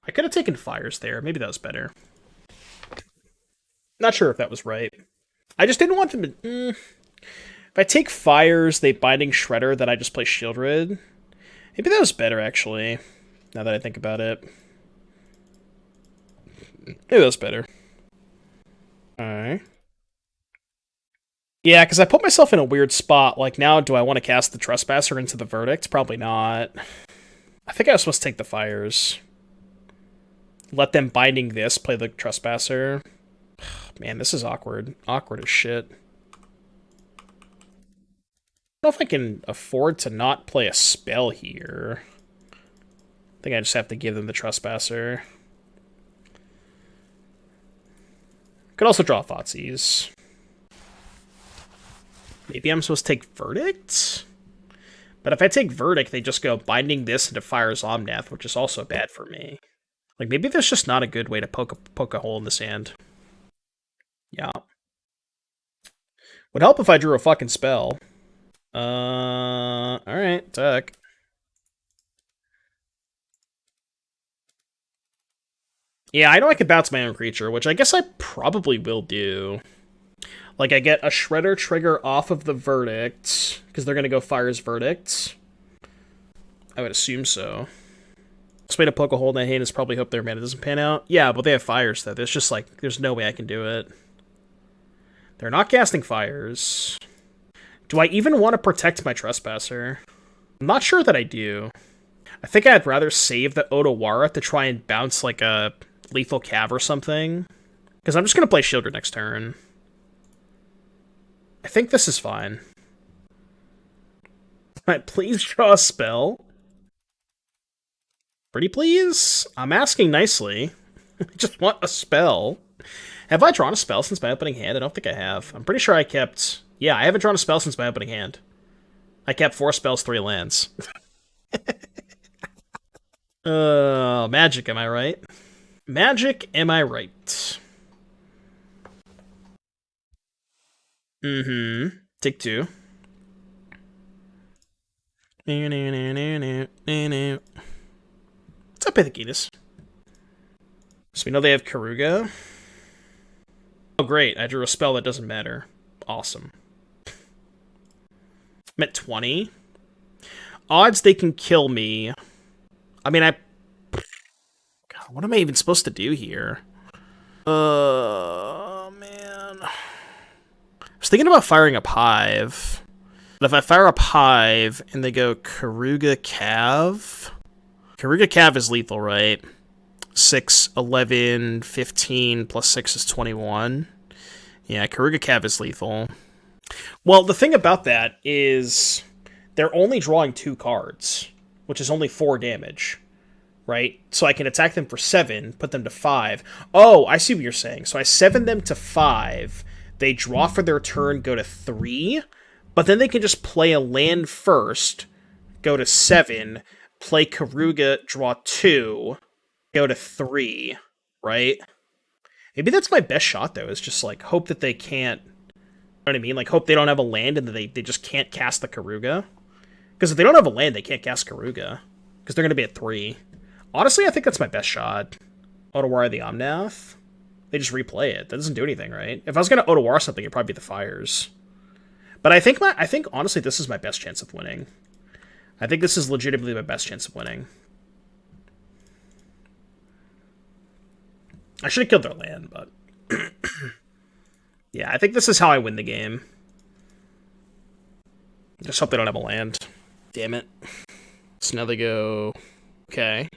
I could have taken Fires there. Maybe that was better. Not sure if that was right. I just didn't want them to... If I take Fires, they Binding Shredder, then I just play Sheoldred. Maybe that was better, actually. Now that I think about it. Maybe that was better. Alright. Yeah, because I put myself in a weird spot. Like, now, do I want to cast the Trespasser into the Verdict? Probably not. I think I was supposed to take the Fires. Let them Binding this, play the Trespasser. Man, this is awkward. Awkward as shit. I don't know if I can afford to not play a spell here. I think I just have to give them the Trespasser. Could also draw Thoughtseize. Maybe I'm supposed to take Verdict? But if I take Verdict, they just go Binding this into Fire's Omnath, which is also bad for me. Like, maybe there's just not a good way to poke a hole in the sand. Yeah. Would help if I drew a fucking spell. Alright, attack. Yeah, I know I could bounce my own creature, which I guess I probably will do. Like, I get a Shredder trigger off of the Verdict, because they're going to go Fire's Verdict. I would assume so. Best way to poke a hole in that hand is probably hope their mana doesn't pan out. Yeah, but they have Fires, though. There's just, like, there's no way I can do it. They're not casting Fires. Do I even want to protect my Trespasser? I'm not sure that I do. I think I'd rather save the Otawara to try and bounce, like, a Lethal Cav or something. Because I'm just going to play Sheoldred next turn. I think this is fine. Alright, please draw a spell. Pretty please? I'm asking nicely. I just want a spell. Have I drawn a spell since my opening hand? I don't think I have. I'm pretty sure I kept... Yeah, I haven't drawn a spell since my opening hand. I kept 4 spells, 3 lands. Magic, am I right? Magic, am I right? Mm-hmm. Take two. What's up, Pithikitis? So we know they have Karuga. Oh, great. I drew a spell that doesn't matter. Awesome. I'm at 20. Odds they can kill me. I mean, God, what am I even supposed to do here? Man. I was thinking about firing up Hive. But if I fire up Hive and they go Karuga Cav... Karuga Cav is lethal, right? 6, 11, 15, plus 6 is 21. Yeah, Karuga Cav is lethal. Well, the thing about that is they're only drawing 2 cards, which is only 4 damage, right? So I can attack them for 7, put them to 5. Oh, I see what you're saying. So I 7 them to 5, they draw for their turn, go to 3, but then they can just play a land first, go to 7, play Karuga, draw 2, go to 3, right? Maybe that's my best shot, though, is just, like, hope that they can't... You know what I mean? Like, hope they don't have a land and that they just can't cast the Karuga. Because if they don't have a land, they can't cast Karuga. Because they're going to be at 3. Honestly, I think that's my best shot. Otawara the Omnath. They just replay it. That doesn't do anything, right? If I was going to Otawara something, it'd probably be the Fires. But I think, honestly, this is my best chance of winning. I think this is legitimately my best chance of winning. I should have killed their land, but... yeah, I think this is how I win the game. Just hope they don't have a land. Damn it. So now they go... Okay.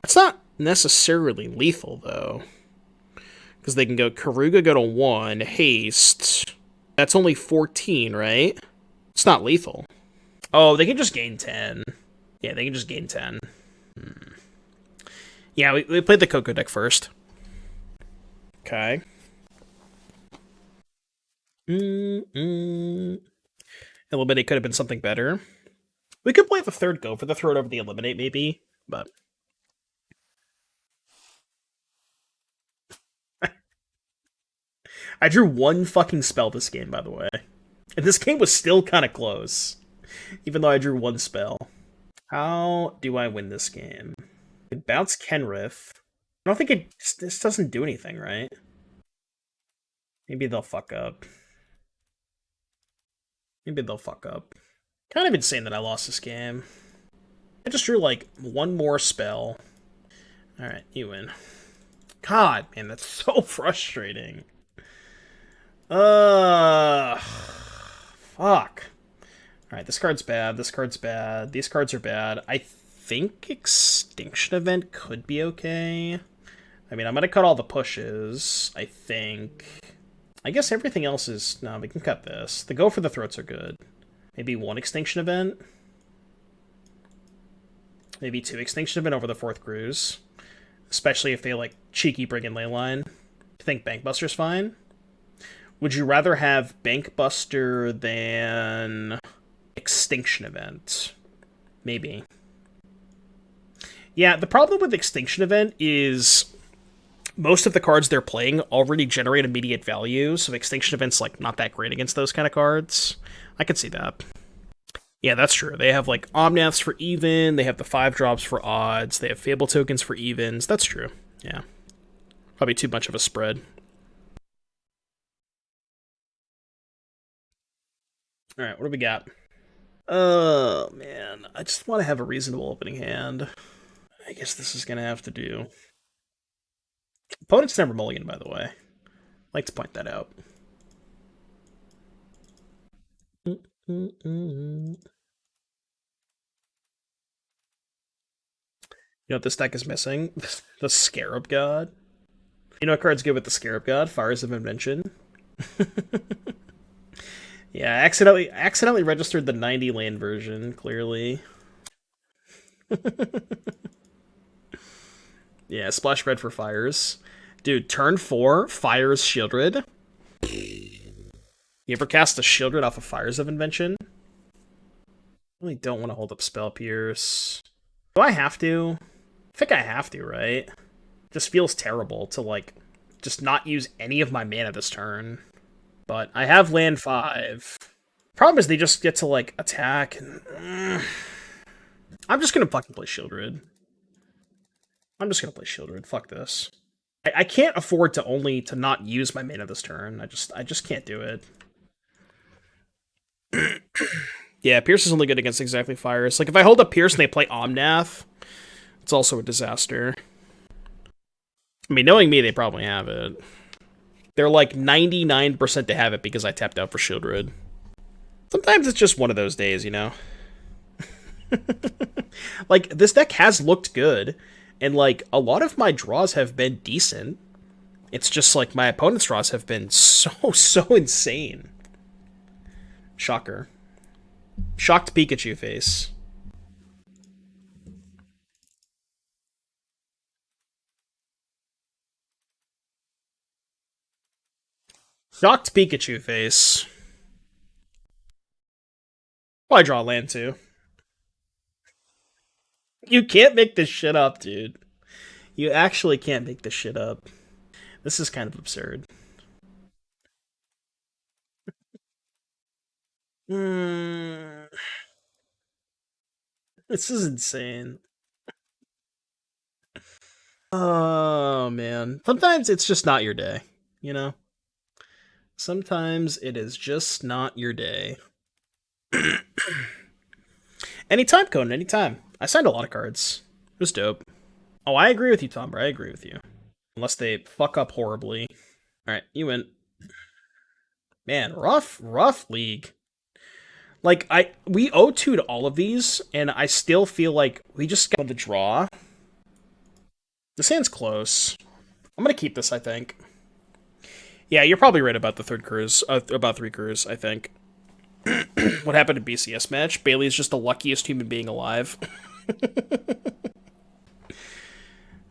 That's not necessarily lethal, though. Because they can go Karuga, go to 1, haste. That's only 14, right? It's not lethal. Oh, they can just gain 10. Yeah, they can just gain 10. Yeah, we played the Coco deck first. Okay. Eliminate could have been something better. We could play the third go for the throw it over the Eliminate, maybe, but... I drew 1 fucking spell this game, by the way. And this game was still kind of close. Even though I drew 1 spell. How do I win this game? It bounce Kenrith. I don't think this doesn't do anything, right? Maybe they'll fuck up. Maybe they'll fuck up. Kind of insane that I lost this game. I just drew, like, 1 more spell. Alright, you win. God, man, that's so frustrating. Fuck. Alright, this card's bad, this card's bad, these cards are bad. I think Extinction Event could be okay. I mean, I'm gonna cut all the pushes, I think. I guess everything else is... No, we can cut this. The go for the throats are good. Maybe 1 Extinction Event? Maybe 2 Extinction Event over the 4th cruise. Especially if they, like, cheeky bring in Leyline. I think Bankbuster's fine. Would you rather have Bankbuster than Extinction Event? Maybe. Yeah, the problem with Extinction Event is most of the cards they're playing already generate immediate value, so Extinction Event's, like, not that great against those kind of cards. I could see that. Yeah, that's true. They have, like, Omnaths for even, they have the 5-drops for odds, they have Fable tokens for evens. That's true. Yeah. Probably too much of a spread. Alright, what do we got? Oh, man. I just want to have a reasonable opening hand. I guess this is going to have to do. Opponent's never mulligan, by the way. I'd like to point that out. You know what this deck is missing? The Scarab God. You know what card's good with the Scarab God? Fires of Invention. Yeah, I accidentally registered the 90 land version, clearly. Yeah, splash red for fires. Dude, turn 4, fires Sheoldred. You ever cast a Sheoldred off of Fires of Invention? I really don't want to hold up Spell Pierce. Do I have to? I think I have to, right? Just feels terrible to, like, just not use any of my mana this turn. But I have land 5. Problem is they just get to, like, attack. And, I'm just gonna fucking play Sheoldred. Fuck this. I can't afford to not use my mana this turn. I just can't do it. Yeah, Pierce is only good against exactly fires. Like, if I hold up Pierce and they play Omnath, it's also a disaster. I mean, knowing me, they probably have it. They're like 99% to have it because I tapped out for Sheoldred. Sometimes it's just one of those days, you know? Like, this deck has looked good, and, like, a lot of my draws have been decent. It's just, like, my opponent's draws have been so insane. Shocker. Shocked Pikachu face. Shocked Pikachu face. Probably draw land too. You can't make this shit up, dude. You actually can't make this shit up. This is kind of absurd. This is insane. Oh, man. Sometimes it's just not your day, you know? Sometimes it is just not your day. Anytime, Conan, anytime. I signed a lot of cards. It was dope. Oh, I agree with you, Tomber. I agree with you. Unless they fuck up horribly. Alright, you win. Man, rough league. Like, we 0-2 to all of these, and I still feel like we just got the draw. This hand's close. I'm gonna keep this, I think. Yeah, you're probably right about the third cruise. About 3 cruise, I think. What happened in BCS match? Bailey is just the luckiest human being alive.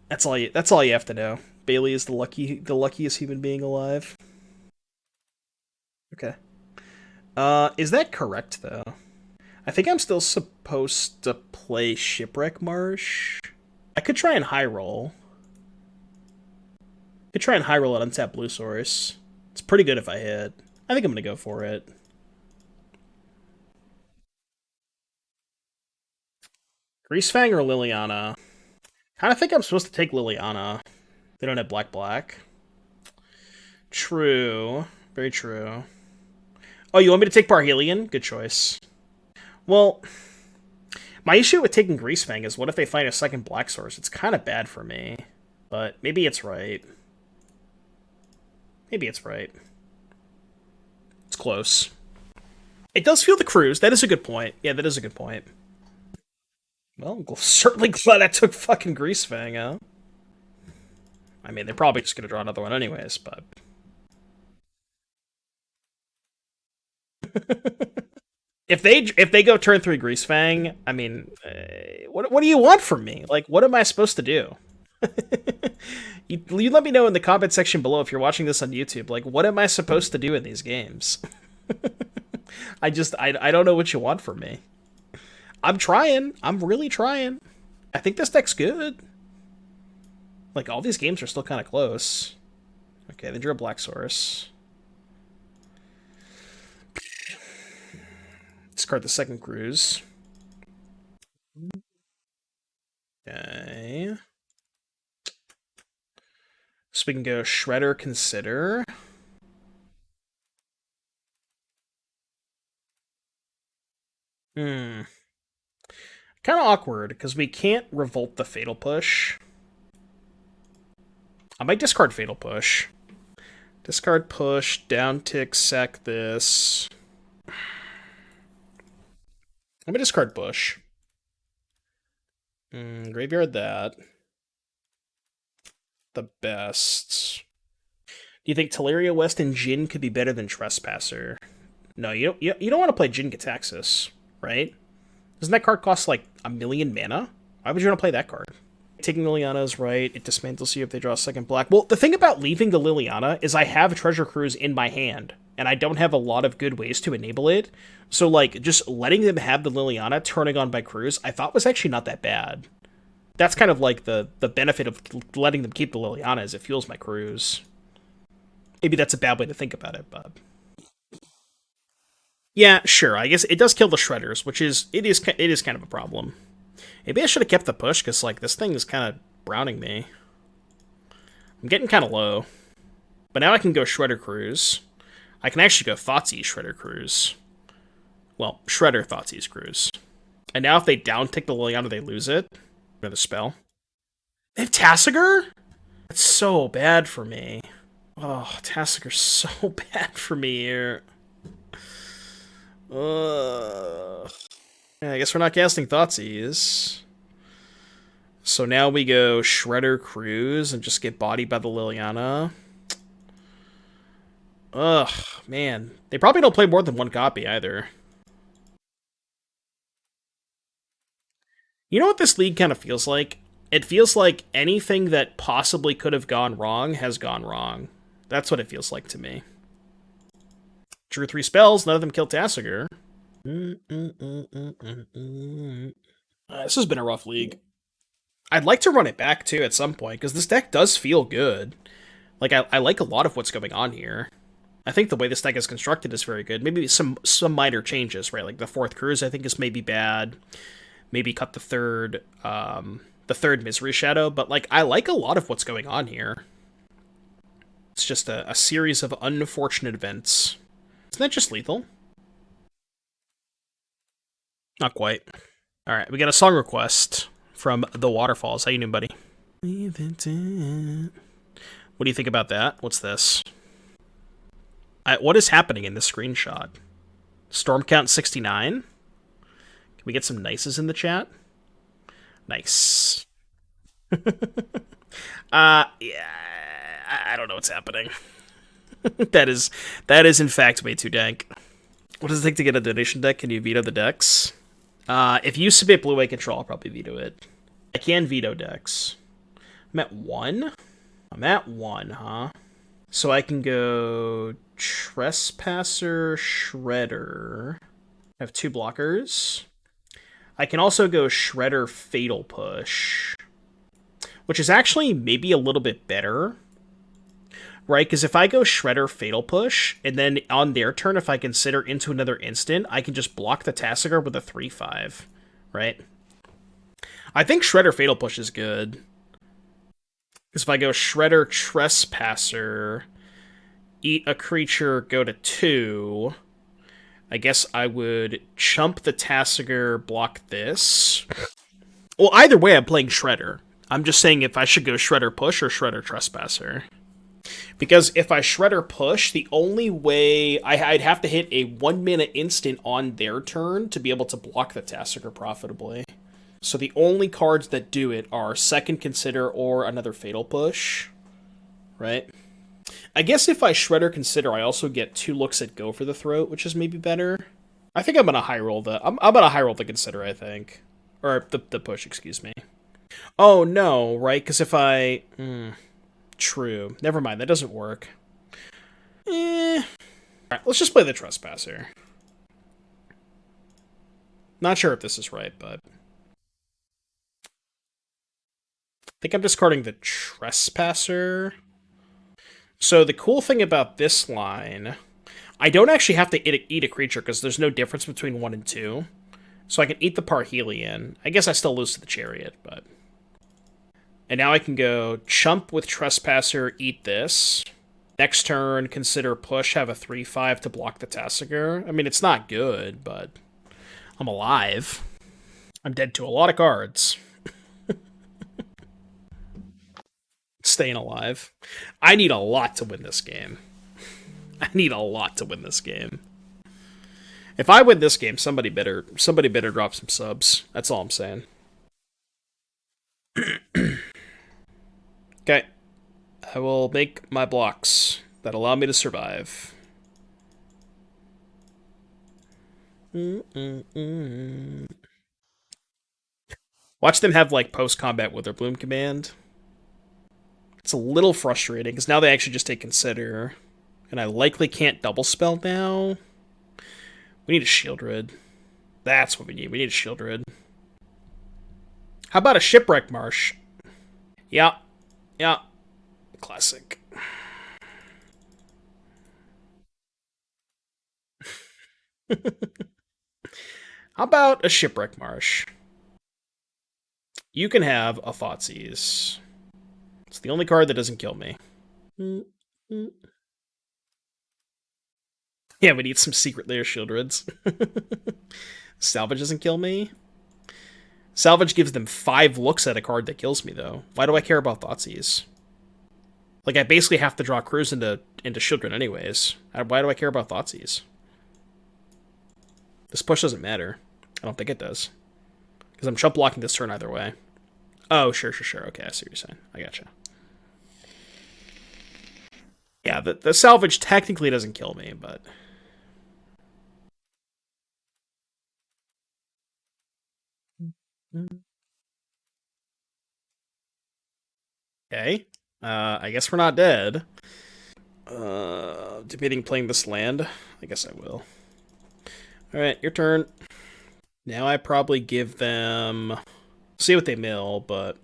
That's all you have to know. Bailey is the luckiest human being alive. Okay. Is that correct though? I think I'm still supposed to play Shipwreck Marsh. I could try and high roll. Could try and high roll at untap blue source. It's pretty good if I hit. I think I'm gonna go for it. Greasefang or Liliana? Kind of think I'm supposed to take Liliana. They don't have black. True. Very true. Oh, you want me to take Parhelion? Good choice. Well, my issue with taking Greasefang is what if they find a second black source? It's kind of bad for me. But maybe it's right. Maybe it's right. It's close. It does feel the cruise. That is a good point. Yeah, that is a good point. Well, I'm certainly glad I took fucking Greasefang out. I mean, they're probably just gonna draw another one anyways, but... if they go turn 3 Greasefang, I mean, what do you want from me? Like, what am I supposed to do? you let me know in the comment section below if you're watching this on YouTube. Like, what am I supposed to do in these games? I don't know what you want from me. I'm trying. I'm really trying. I think this deck's good. Like, all these games are still kind of close. Okay, they drew a black source. Discard the second cruise. Okay. So we can go Shredder, Consider. Kind of awkward, because we can't Revolt the Fatal Push. I might discard Fatal Push. Discard Push, down tick, sack this. I'm gonna discard Bush. Graveyard that. The best. Do you think Teleria West and Jin could be better than Trespasser? No, you don't want to play Jin Gitaxis, right? Doesn't that card cost like 1,000,000 mana? Why would you want to play that card? Taking Liliana is right. It dismantles you if they draw a second black. Well, the thing about leaving the Liliana is I have Treasure Cruise in my hand, and I don't have a lot of good ways to enable it. So, like, just letting them have the Liliana turning on by Cruise, I thought was actually not that bad. That's kind of like the benefit of letting them keep the Liliana is it fuels my Cruise. Maybe that's a bad way to think about it, but... Yeah, sure. I guess it does kill the shredders, which is it is kind of a problem. Maybe I should have kept the push because like this thing is kind of browning me. I'm getting kind of low, but now I can go Shredder Cruise. I can actually go Thoughtseize Shredder Cruise. Well, Shredder Thoughtseize Cruise. And now if they down tick the Liliana, they lose it. Another spell. They have Tassiger? That's so bad for me. Oh, Tassiger's so bad for me here. Yeah, I guess we're not casting Thoughtseize. So now we go Shredder Cruise and just get bodied by the Liliana. Ugh, man. They probably don't play more than one copy either. You know what this league kind of feels like? It feels like anything that possibly could have gone wrong has gone wrong. That's what it feels like to me. Drew 3 spells, none of them killed Tassiger. This has been a rough league. I'd like to run it back, too, at some point, because this deck does feel good. Like, I like a lot of what's going on here. I think the way this deck is constructed is very good. Maybe some minor changes, right? Like, the 4th Cruise, I think, is maybe bad. Maybe cut the third Misery Shadow, but, like, I like a lot of what's going on here. It's just a series of unfortunate events. Isn't that just lethal? Not quite. Alright, we got a song request from The Waterfalls. How you doing, buddy? What do you think about that? What's this? What is happening in this screenshot? Storm count 69? Can we get some nices in the chat? Nice. Yeah, I don't know what's happening. that is in fact way too dank. What does it take to get a donation deck? Can you veto the decks? If you submit Blue-White Control, I'll probably veto it. I can veto decks. I'm at 1? I'm at 1, huh? So I can go Trespasser, Shredder. I have 2 blockers. I can also go Shredder, Fatal Push, which is actually maybe a little bit better, right? Because if I go Shredder, Fatal Push, and then on their turn, if I consider into another instant, I can just block the Tassiger with a 3/5, right? I think Shredder, Fatal Push is good. Because if I go Shredder, Trespasser, eat a creature, go to 2, I guess I would chump the Tassiger, block this. Well, either way, I'm playing Shredder. I'm just saying if I should go Shredder Push or Shredder Trespasser. Because if I Shredder Push, the only way... I'd have to hit a 1-mana instant on their turn to be able to block the Tassiger profitably. So the only cards that do it are Second Consider or another Fatal Push. Right? I guess if I Shredder Consider, I also get 2 looks at Go for the Throat, which is maybe better. I think I'm gonna high roll the... I'm gonna high roll the Consider, I think. Or the Push, excuse me. Oh, no, right? Because if I... True. Never mind, that doesn't work. Alright, let's just play the Trespasser. Not sure if this is right, but... I think I'm discarding the Trespasser. So the cool thing about this line... I don't actually have to eat a creature, because there's no difference between 1 and 2. So I can eat the Parhelion. I guess I still lose to the Chariot, but... And now I can go chump with Trespasser, eat this. Next turn, consider push, have a 3/5 to block the Tassiger. I mean, it's not good, but I'm alive. I'm dead to a lot of cards. Staying alive. I need a lot to win this game. I need a lot to win this game. If I win this game, somebody better drop some subs. That's all I'm saying. Okay. I will make my blocks that allow me to survive. Watch them have, like, post-combat Witherbloom command. It's a little frustrating, because now they actually just take Consider. And I likely can't double spell now. We need a Sheoldred. That's what we need. We need a Sheoldred. How about a Shipwreck Marsh? Yeah. Yeah. Classic. How about a Shipwreck Marsh? You can have a Thoughtseize. It's the only card that doesn't kill me. Yeah, we need some secret layer Sheoldreds. Salvage doesn't kill me. Salvage gives them 5 looks at a card that kills me, though. Why do I care about Thoughtseize? Like, I basically have to draw crews into Sheoldred anyways. Why do I care about Thoughtseize? This push doesn't matter. I don't think it does. Because I'm chump blocking this turn either way. Oh, sure. Okay, I see what you're saying. I gotcha. Yeah, the salvage technically doesn't kill me, but... Okay. I guess we're not dead. Debating playing this land. I guess I will. Alright, your turn. Now I probably give them... See what they mill, but...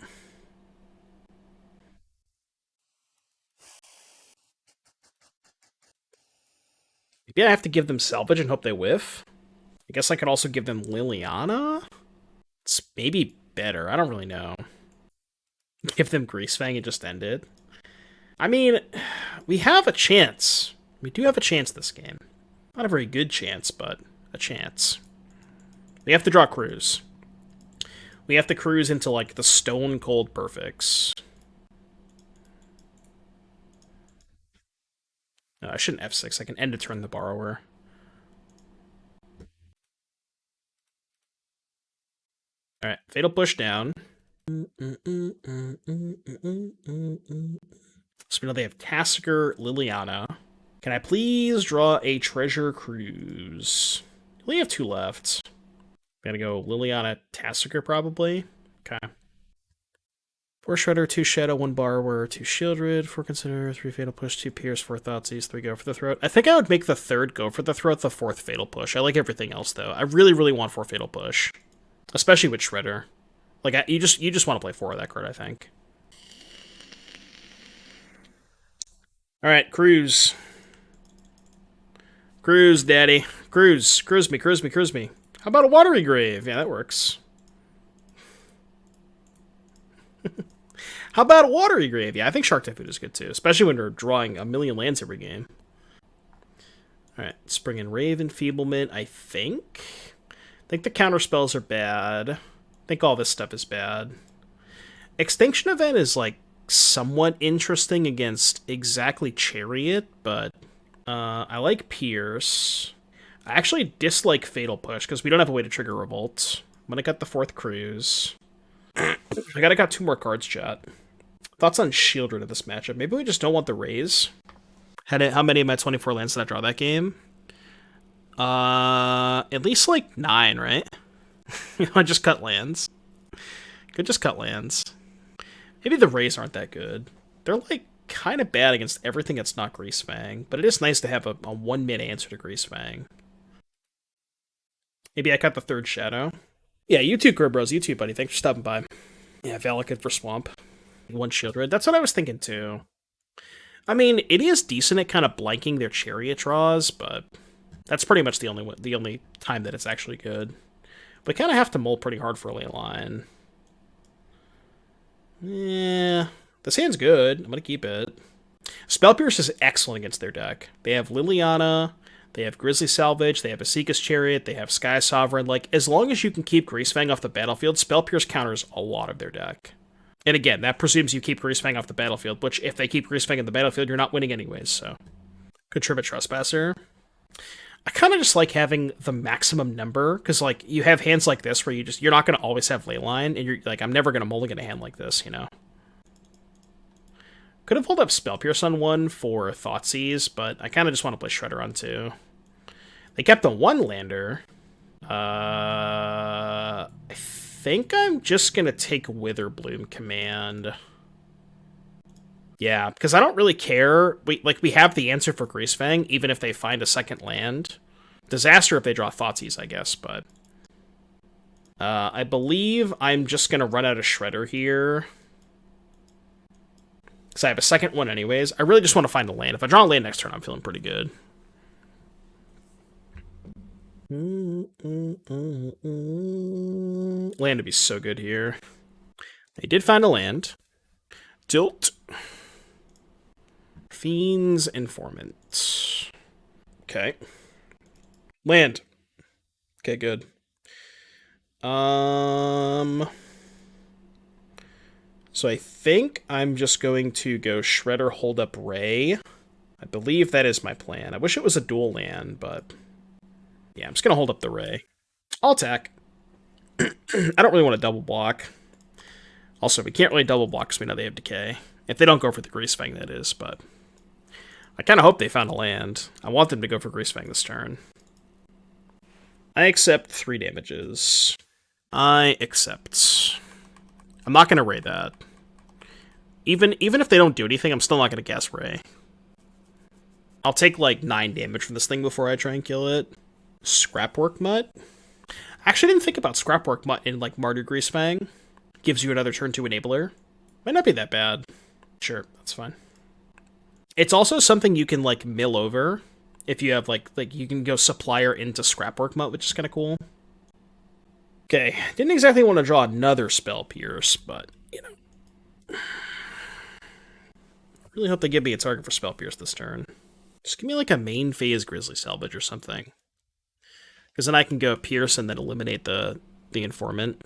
Maybe I have to give them salvage and hope they whiff. I guess I could also give them Liliana? It's maybe better. I don't really know. Give them Greasefang and just end it. I mean, we have a chance. We do have a chance this game. Not a very good chance, but a chance. We have to draw crews. We have to cruise into, like, the stone cold perfects. No, I shouldn't F6. I can end a turn the borrower. Alright, Fatal Push down. So we know they have Tasker, Liliana. Can I please draw a Treasure Cruise? We only have 2 left. Gotta go Liliana, Tasker probably. Okay. 4 Shredder, 2 Shadow, 1 Borrower, 2 Sheoldred, 4 Consider, 3 Fatal Push, 2 Pierce, 4 Thoughtseize, 3 Go for the Throat. I think I would make the 3rd Go for the Throat the 4th Fatal Push. I like everything else, though. I really, really want 4 Fatal Push. Especially with Shredder. Like, you just want to play 4 of that card, I think. Alright, Cruise. Cruise, daddy. Cruise. Cruise me. How about a Watery Grave? Yeah, that works. How about a Watery Grave? Yeah, I think Shark Typhoon is good too, especially when we're drawing a million lands every game. Alright, Spring and Ray of Enfeeblement, I think. I think the counter spells are bad. I think all this stuff is bad. Extinction Event is, like, somewhat interesting against exactly Chariot, but I like Pierce. I actually dislike Fatal Push, because we don't have a way to trigger Revolt. I'm gonna cut the 4th Cruise. I got 2 more cards, chat. Thoughts on Sheoldred in this matchup? Maybe we just don't want the raise. How many of my 24 lands did I draw that game? At least like 9, right? I just cut lands. Could just cut lands. Maybe the rays aren't that good. They're like kind of bad against everything that's not Greasefang, but it is nice to have a 1-min answer to Greasefang. Maybe I cut the 3rd Shadow. Yeah, you too, Bros. You too, buddy. Thanks for stopping by. Yeah, Valakut for Swamp. 1 Sheoldred. That's what I was thinking too. I mean, it is decent at kind of blanking their Chariot draws, but that's pretty much the only time that it's actually good. We kind of have to mull pretty hard for a Leyline. Yeah, this hand's good. I'm going to keep it. Spell Pierce is excellent against their deck. They have Liliana, they have Grizzly Salvage, they have Asika's Chariot, they have Sky Sovereign. Like, as long as you can keep Greasefang off the battlefield, Spell Pierce counters a lot of their deck. And again, that presumes you keep Greasefang off the battlefield, which, if they keep Greasefang in the battlefield, you're not winning anyways, so. Graveyard Trespasser. I kind of just like having the maximum number, because, like, you have hands like this where you're not going to always have Leyline, and you're like, I'm never going to mulligan a hand like this, you know? Could have pulled up Spell Pierce on 1 for Thoughtseize, but I kind of just want to play Shredder on 2. They kept the 1-lander. I think I'm just going to take Witherbloom Command. Yeah, because I don't really care. We have the answer for Greasefang, even if they find a 2nd land. Disaster if they draw Thoughtseize, I guess, but... I believe I'm just going to run out of Shredder here. Because I have a 2nd one anyways. I really just want to find a land. If I draw a land next turn, I'm feeling pretty good. Land would be so good here. They did find a land. Tilt. Fiend's Informant. Okay. Land. Okay, good. So I think I'm just going to go Shredder, hold up Ray. I believe that is my plan. I wish it was a dual land, but yeah, I'm just gonna hold up the Ray. I'll attack. I don't really want to double block. Also, we can't really double block because we know they have decay. If they don't go for the Greasefang, that is, but I kind of hope they found a land. I want them to go for Greasefang this turn. I accept 3 damages. I accept. I'm not going to Ray that. Even if they don't do anything, I'm still not going to cast Ray. I'll take like 9 damage from this thing before I try and kill it. Scrapwork Mutt? I actually didn't think about Scrapwork Mutt in like Mardu Greasefang. Gives you another turn 2 enabler. Might not be that bad. Sure, that's fine. It's also something you can like mill over. If you have like you can go Supplier into Scrapwork Mutt, which is kind of cool. Okay, didn't exactly want to draw another Spell Pierce, but, you know. Really hope they give me a target for Spell Pierce this turn. Just give me like a main phase Grizzly Salvage or something. Because then I can go Pierce and then eliminate the Informant.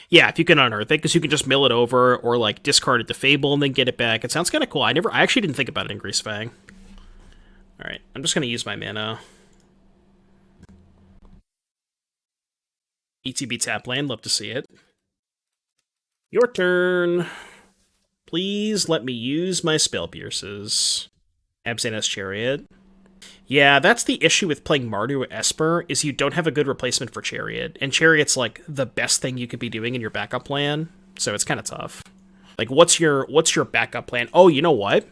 Yeah, if you can unearth it, because you can just mill it over or like discard it to Fable and then get it back. It sounds kind of cool. I actually didn't think about it in Greasefang. Alright, I'm just going to use my mana. ETB tap land, love to see it. Your turn. Please let me use my Spell Pierces. Abstinence Chariot. Yeah, that's the issue with playing Mardu Esper, is you don't have a good replacement for Chariot. And Chariot's like the best thing you could be doing in your backup plan, so it's kind of tough. Like, what's your backup plan? Oh, you know what?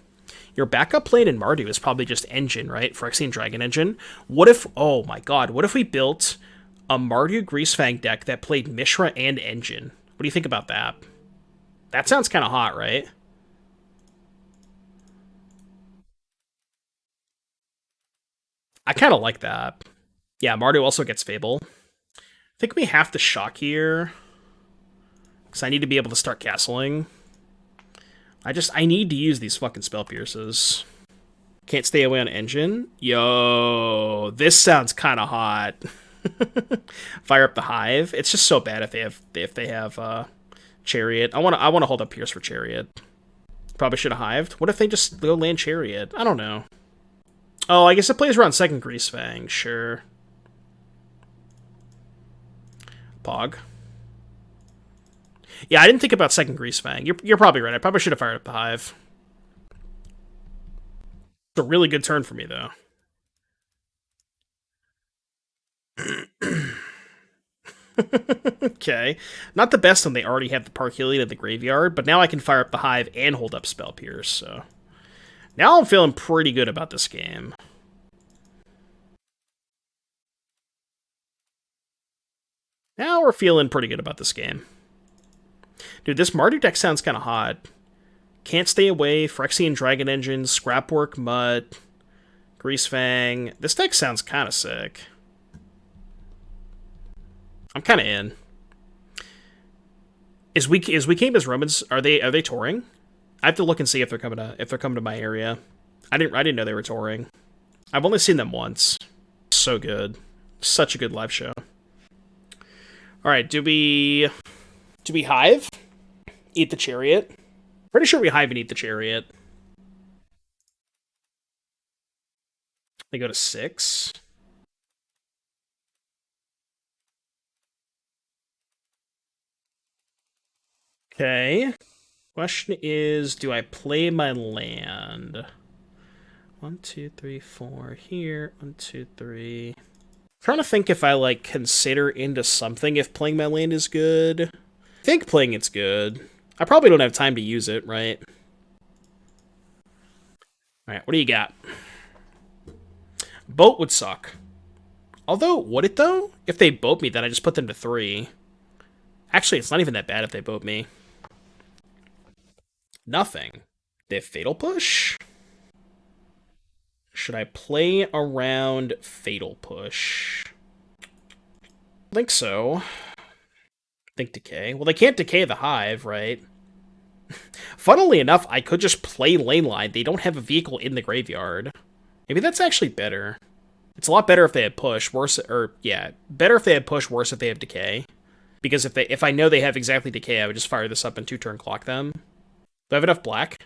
Your backup plan in Mardu is probably just Engine, right? Phyrexian Dragon Engine. What if, oh my god, what if we built a Mardu Greasefang deck that played Mishra and Engine? What do you think about that? That sounds kind of hot, right? I kind of like that. Yeah, Mardu also gets Fable. I think we have to shock here. Because I need to be able to start castling. I need to use these fucking Spell Pierces. Can't stay away on Engine? Yo, this sounds kind of hot. Fire up the Hive. It's just so bad if they have Chariot. I want to hold up Pierce for Chariot. Probably should have Hived. What if they just go land Chariot? I don't know. Oh, I guess it plays around second Greasefang. Sure. Pog. Yeah, I didn't think about second Greasefang. You're probably right. I probably should have fired up the Hive. It's a really good turn for me, though. Okay. Not the best when they already have the Parkilian in the graveyard, but now I can fire up the Hive and hold up Spell Pierce, so... Now I'm feeling pretty good about this game. Now we're feeling pretty good about this game. Dude, this Mardu deck sounds kind of hot. Can't Stay Away, Phyrexian Dragon Engine, Scrapwork Mutt, Greasefang. This deck sounds kind of sick. I'm kind of in. Is Weekend as Romans, are they touring? I have to look and see if they're coming to my area. I didn't know they were touring. I've only seen them once. So good. Such a good live show. Alright, do we Hive? Eat the Chariot? Pretty sure we Hive and eat the Chariot. They go to 6. Okay. Question is, do I play my land? 1, 2, 3, 4 here. 1, 2, 3. I'm trying to think if I like consider into something if playing my land is good. I think playing it's good. I probably don't have time to use it, right? Alright, what do you got? Boat would suck. Although, would it though? If they boat me, then I just put them to 3. Actually, it's not even that bad if they boat me. Nothing. They have Fatal Push? Should I play around Fatal Push? I think so. I think Decay. Well, they can't Decay the Hive, right? Funnily enough, I could just play Leyline. They don't have a vehicle in the graveyard. Maybe that's actually better. It's a lot better if they had Push. Worse, or yeah, better if they had Push. Worse if they have Decay. Because if I know they have exactly Decay, I would just fire this up and 2-turn clock them. Do I have enough black?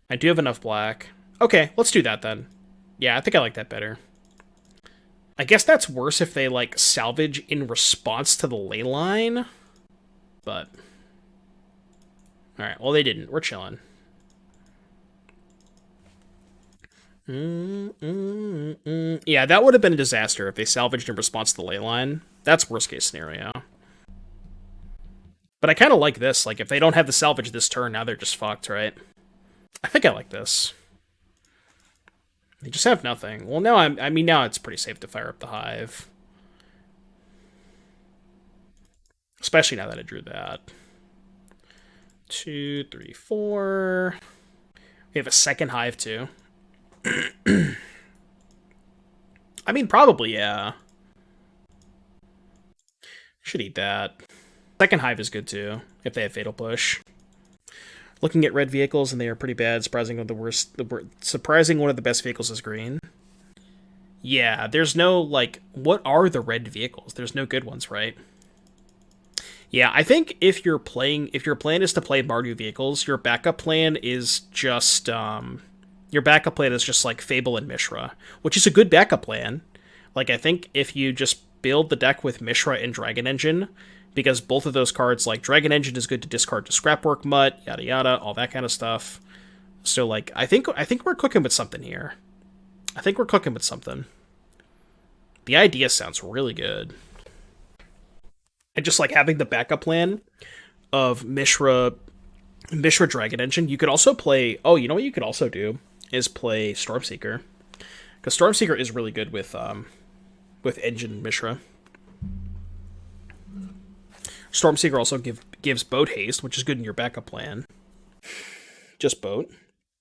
I do have enough black. Okay, let's do that then. Yeah, I think I like that better. I guess that's worse if they, like, salvage in response to the Leyline. But... alright, well, they didn't. We're chilling. Yeah, that would have been a disaster if they salvaged in response to the Leyline. That's worst case scenario. But I kind of like this. Like, if they don't have the salvage this turn, now they're just fucked, right? I think I like this. They just have nothing. Well, now I mean, now it's pretty safe to fire up the Hive. Especially now that I drew that. 2, 3, 4. We have a second Hive, too. I mean, probably, yeah. Should eat that. Second Hive is good, too, if they have Fatal Push. Looking at red vehicles, and they are pretty bad. Surprising one of the worst. Surprising one of the best vehicles is green. Yeah, there's no, like, what are the red vehicles? There's no good ones, right? Yeah, I think if your plan is to play Mardu vehicles, your backup plan is just, like Fable and Mishra, which is a good backup plan. Like, I think if you just build the deck with Mishra and Dragon Engine, because both of those cards, like, Dragon Engine is good to discard to Scrapwork Mutt, yada yada, all that kind of stuff. So, like, I think we're cooking with something here. I think we're cooking with something. The idea sounds really good. And just, like, having the backup plan of Mishra Dragon Engine, you could also play... oh, you know what you could also do? Is play Stormseeker. Because Stormseeker is really good with Engine Mishra. Stormseeker also gives Boat Haste, which is good in your backup plan. Just Boat.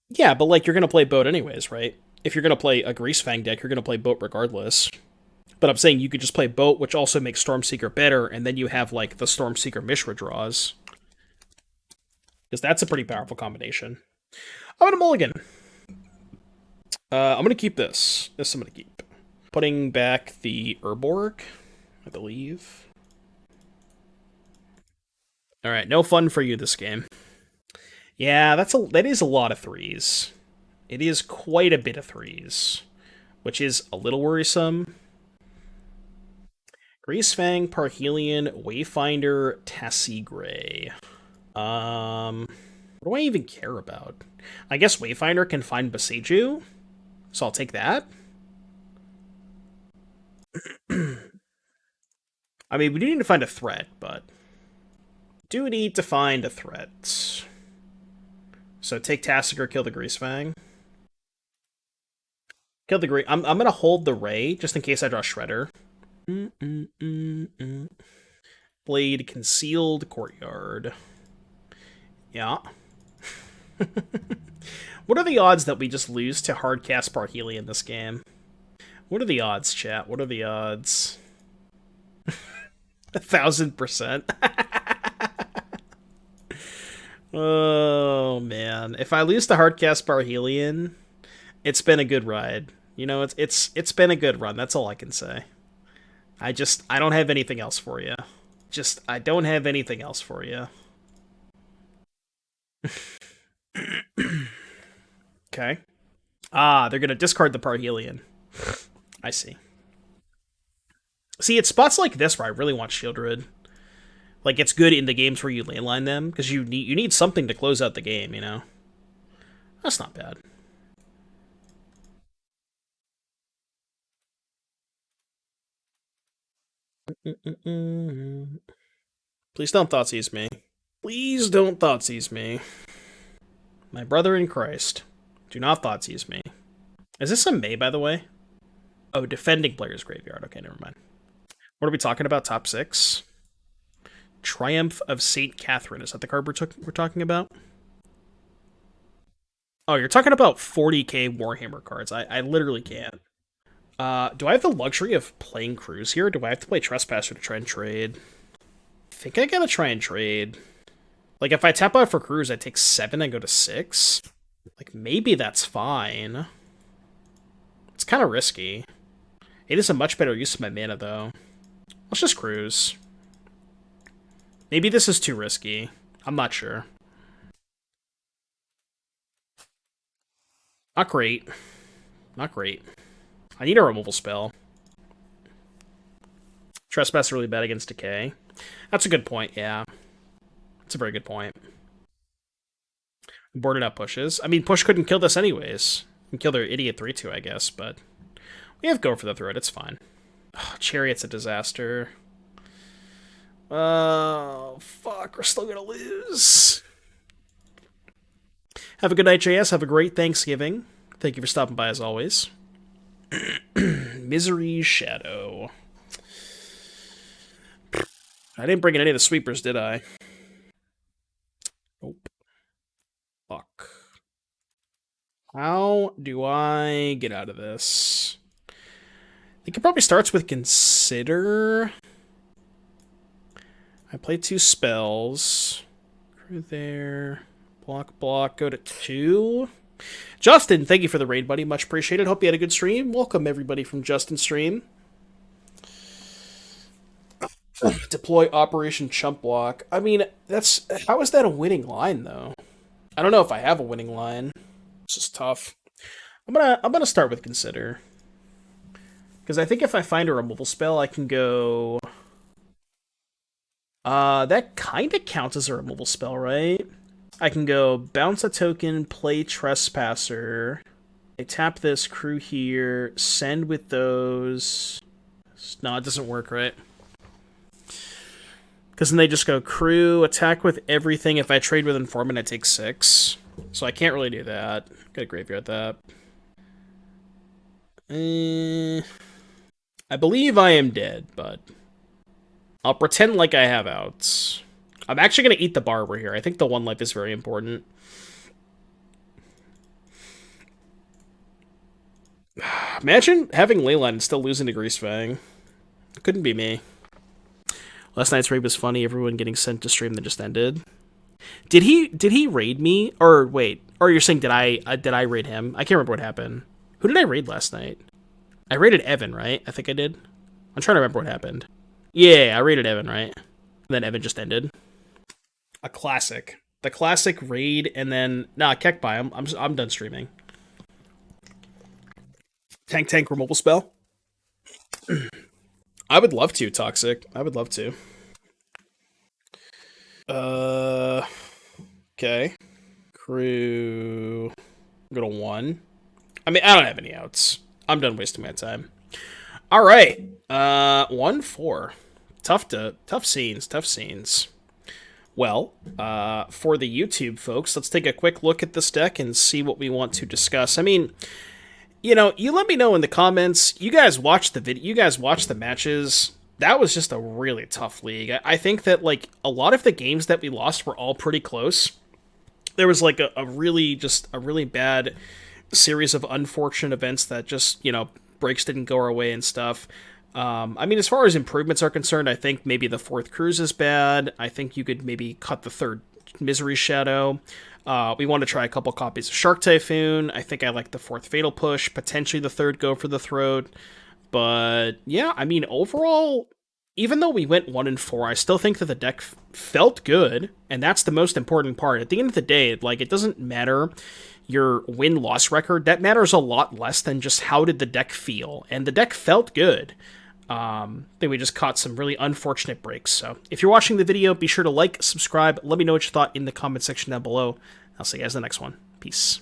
Yeah, but, like, you're going to play Boat anyways, right? If you're going to play a Greasefang deck, you're going to play Boat regardless. But I'm saying you could just play Boat, which also makes Stormseeker better, and then you have, like, the Stormseeker Mishra draws. Because that's a pretty powerful combination. I'm going to mulligan. I'm going to keep this. This I'm going to keep. Putting back the Urborg, I believe. Alright, no fun for you this game. Yeah, that is a lot of threes. It is quite a bit of threes, which is a little worrisome. Greasefang, Parhelion, Wayfinder, Tassigray. What do I even care about? I guess Wayfinder can find Boseiju, so I'll take that. I mean, we do need to find a threat, but... do need to find a threat. So take Tassigray, kill the Greasefang. Kill the I'm gonna hold the Ray, just in case I draw Shredder. Blade, Concealed, Courtyard. Yeah. What are the odds that we just lose to Hardcast Parhelion in this game? What are the odds, chat? What are the odds? 1000%. Oh, man. If I lose to Hardcast Parhelion, it's been a good ride. You know, it's been a good run. That's all I can say. I don't have anything else for you. I don't have anything else for you. Okay. Ah, they're gonna discard the Parhelion. I see. See, it's spots like this where I really want Sheoldred. Like, it's good in the games where you Leyline them, because you need something to close out the game, you know? That's not bad. Please don't Thoughtseize me. Please don't Thoughtseize me. My brother in Christ. Do not Thoughtseize me. Is this a May, by the way? Oh, defending player's graveyard. Okay, never mind. What are we talking about? Top 6? Triumph of St. Catherine. Is that the card we're talking about? Oh, you're talking about 40k Warhammer cards. I literally can't. Do I have the luxury of playing Cruise here? Do I have to play Trespasser to try and trade? I think I gotta try and trade. Like, if I tap out for Cruise, I take 7 and go to 6. Like, maybe that's fine. It's kind of risky. It is a much better use of my mana, though. Let's just Cruise. Maybe this is too risky. I'm not sure. Not great. Not great. I need a removal spell. Trespass is really bad against Decay. That's a good point, yeah. That's a very good point. Boarded up pushes. I mean, push couldn't kill this anyways. Can kill their idiot 3-2, I guess, but we have Go for the Throat, it's fine. Oh, Chariot's a disaster. Oh, fuck, we're still gonna lose. Have a good night, JS. Have a great Thanksgiving. Thank you for stopping by, as always. Misery Shadow. I didn't bring in any of the sweepers, did I? Nope. Fuck. How do I get out of this? I think it probably starts with Consider. I play 2 spells. Crew there. Block, block, go to 2. Justin, thank you for the raid, buddy. Much appreciated. Hope you had a good stream. Welcome, everybody, from Justin's stream. Deploy Operation Chump Block. I mean, that's... How is that a winning line, though? I don't know if I have a winning line. This is tough. I'm gonna start with Consider. Because I think if I find a removal spell, I can go... that kind of counts as a removal spell, right? I can go bounce a token, play Trespasser. I tap this crew here, send with those. No, it doesn't work, right? Because then they just go crew, attack with everything. If I trade with Informant, I take 6. So I can't really do that. Gotta graveyard that. I believe I am dead, but I'll pretend like I have outs. I'm actually going to eat the Barber here. I think the 1 life is very important. Imagine having Leyline and still losing to Greasefang. It couldn't be me. Last night's raid was funny. Everyone getting sent to stream that just ended. Did he raid me? Or wait, or you're saying did I raid him? I can't remember what happened. Who did I raid last night? I raided Evan, right? I think I did. I'm trying to remember what happened. Yeah, I raided Evan, right? And then Evan just ended. A classic. The classic raid, and then... Nah, Kekbai, I'm done streaming. Tank removal spell? I would love to, Toxic. I would love to. Okay. Crew... Go to 1. I mean, I don't have any outs. I'm done wasting my time. Alright. 1-4. Tough scenes. Well, for the YouTube folks, let's take a quick look at this deck and see what we want to discuss. I mean, you know, you let me know in the comments. You guys watched the video. You guys watched the matches. That was just a really tough league. I think that, like, a lot of the games that we lost were all pretty close. There was, like, a really bad series of unfortunate events that just, you know, breaks didn't go our way and stuff. I mean, as far as improvements are concerned, I think maybe the 4th Cruise is bad. I think you could maybe cut the 3rd Misery Shadow. We want to try a couple copies of Shark Typhoon. I think I like the 4th Fatal Push. Potentially the 3rd Go for the Throat. But, yeah, I mean, overall, even though we went 1-4, I still think that the deck felt good. And that's the most important part. At the end of the day, like, it doesn't matter your win-loss record. That matters a lot less than just how did the deck feel. And the deck felt good. Then we just caught some really unfortunate breaks. So if you're watching the video, be sure to like, subscribe, let me know what you thought in the comment section down below. I'll see you guys in the next one. Peace.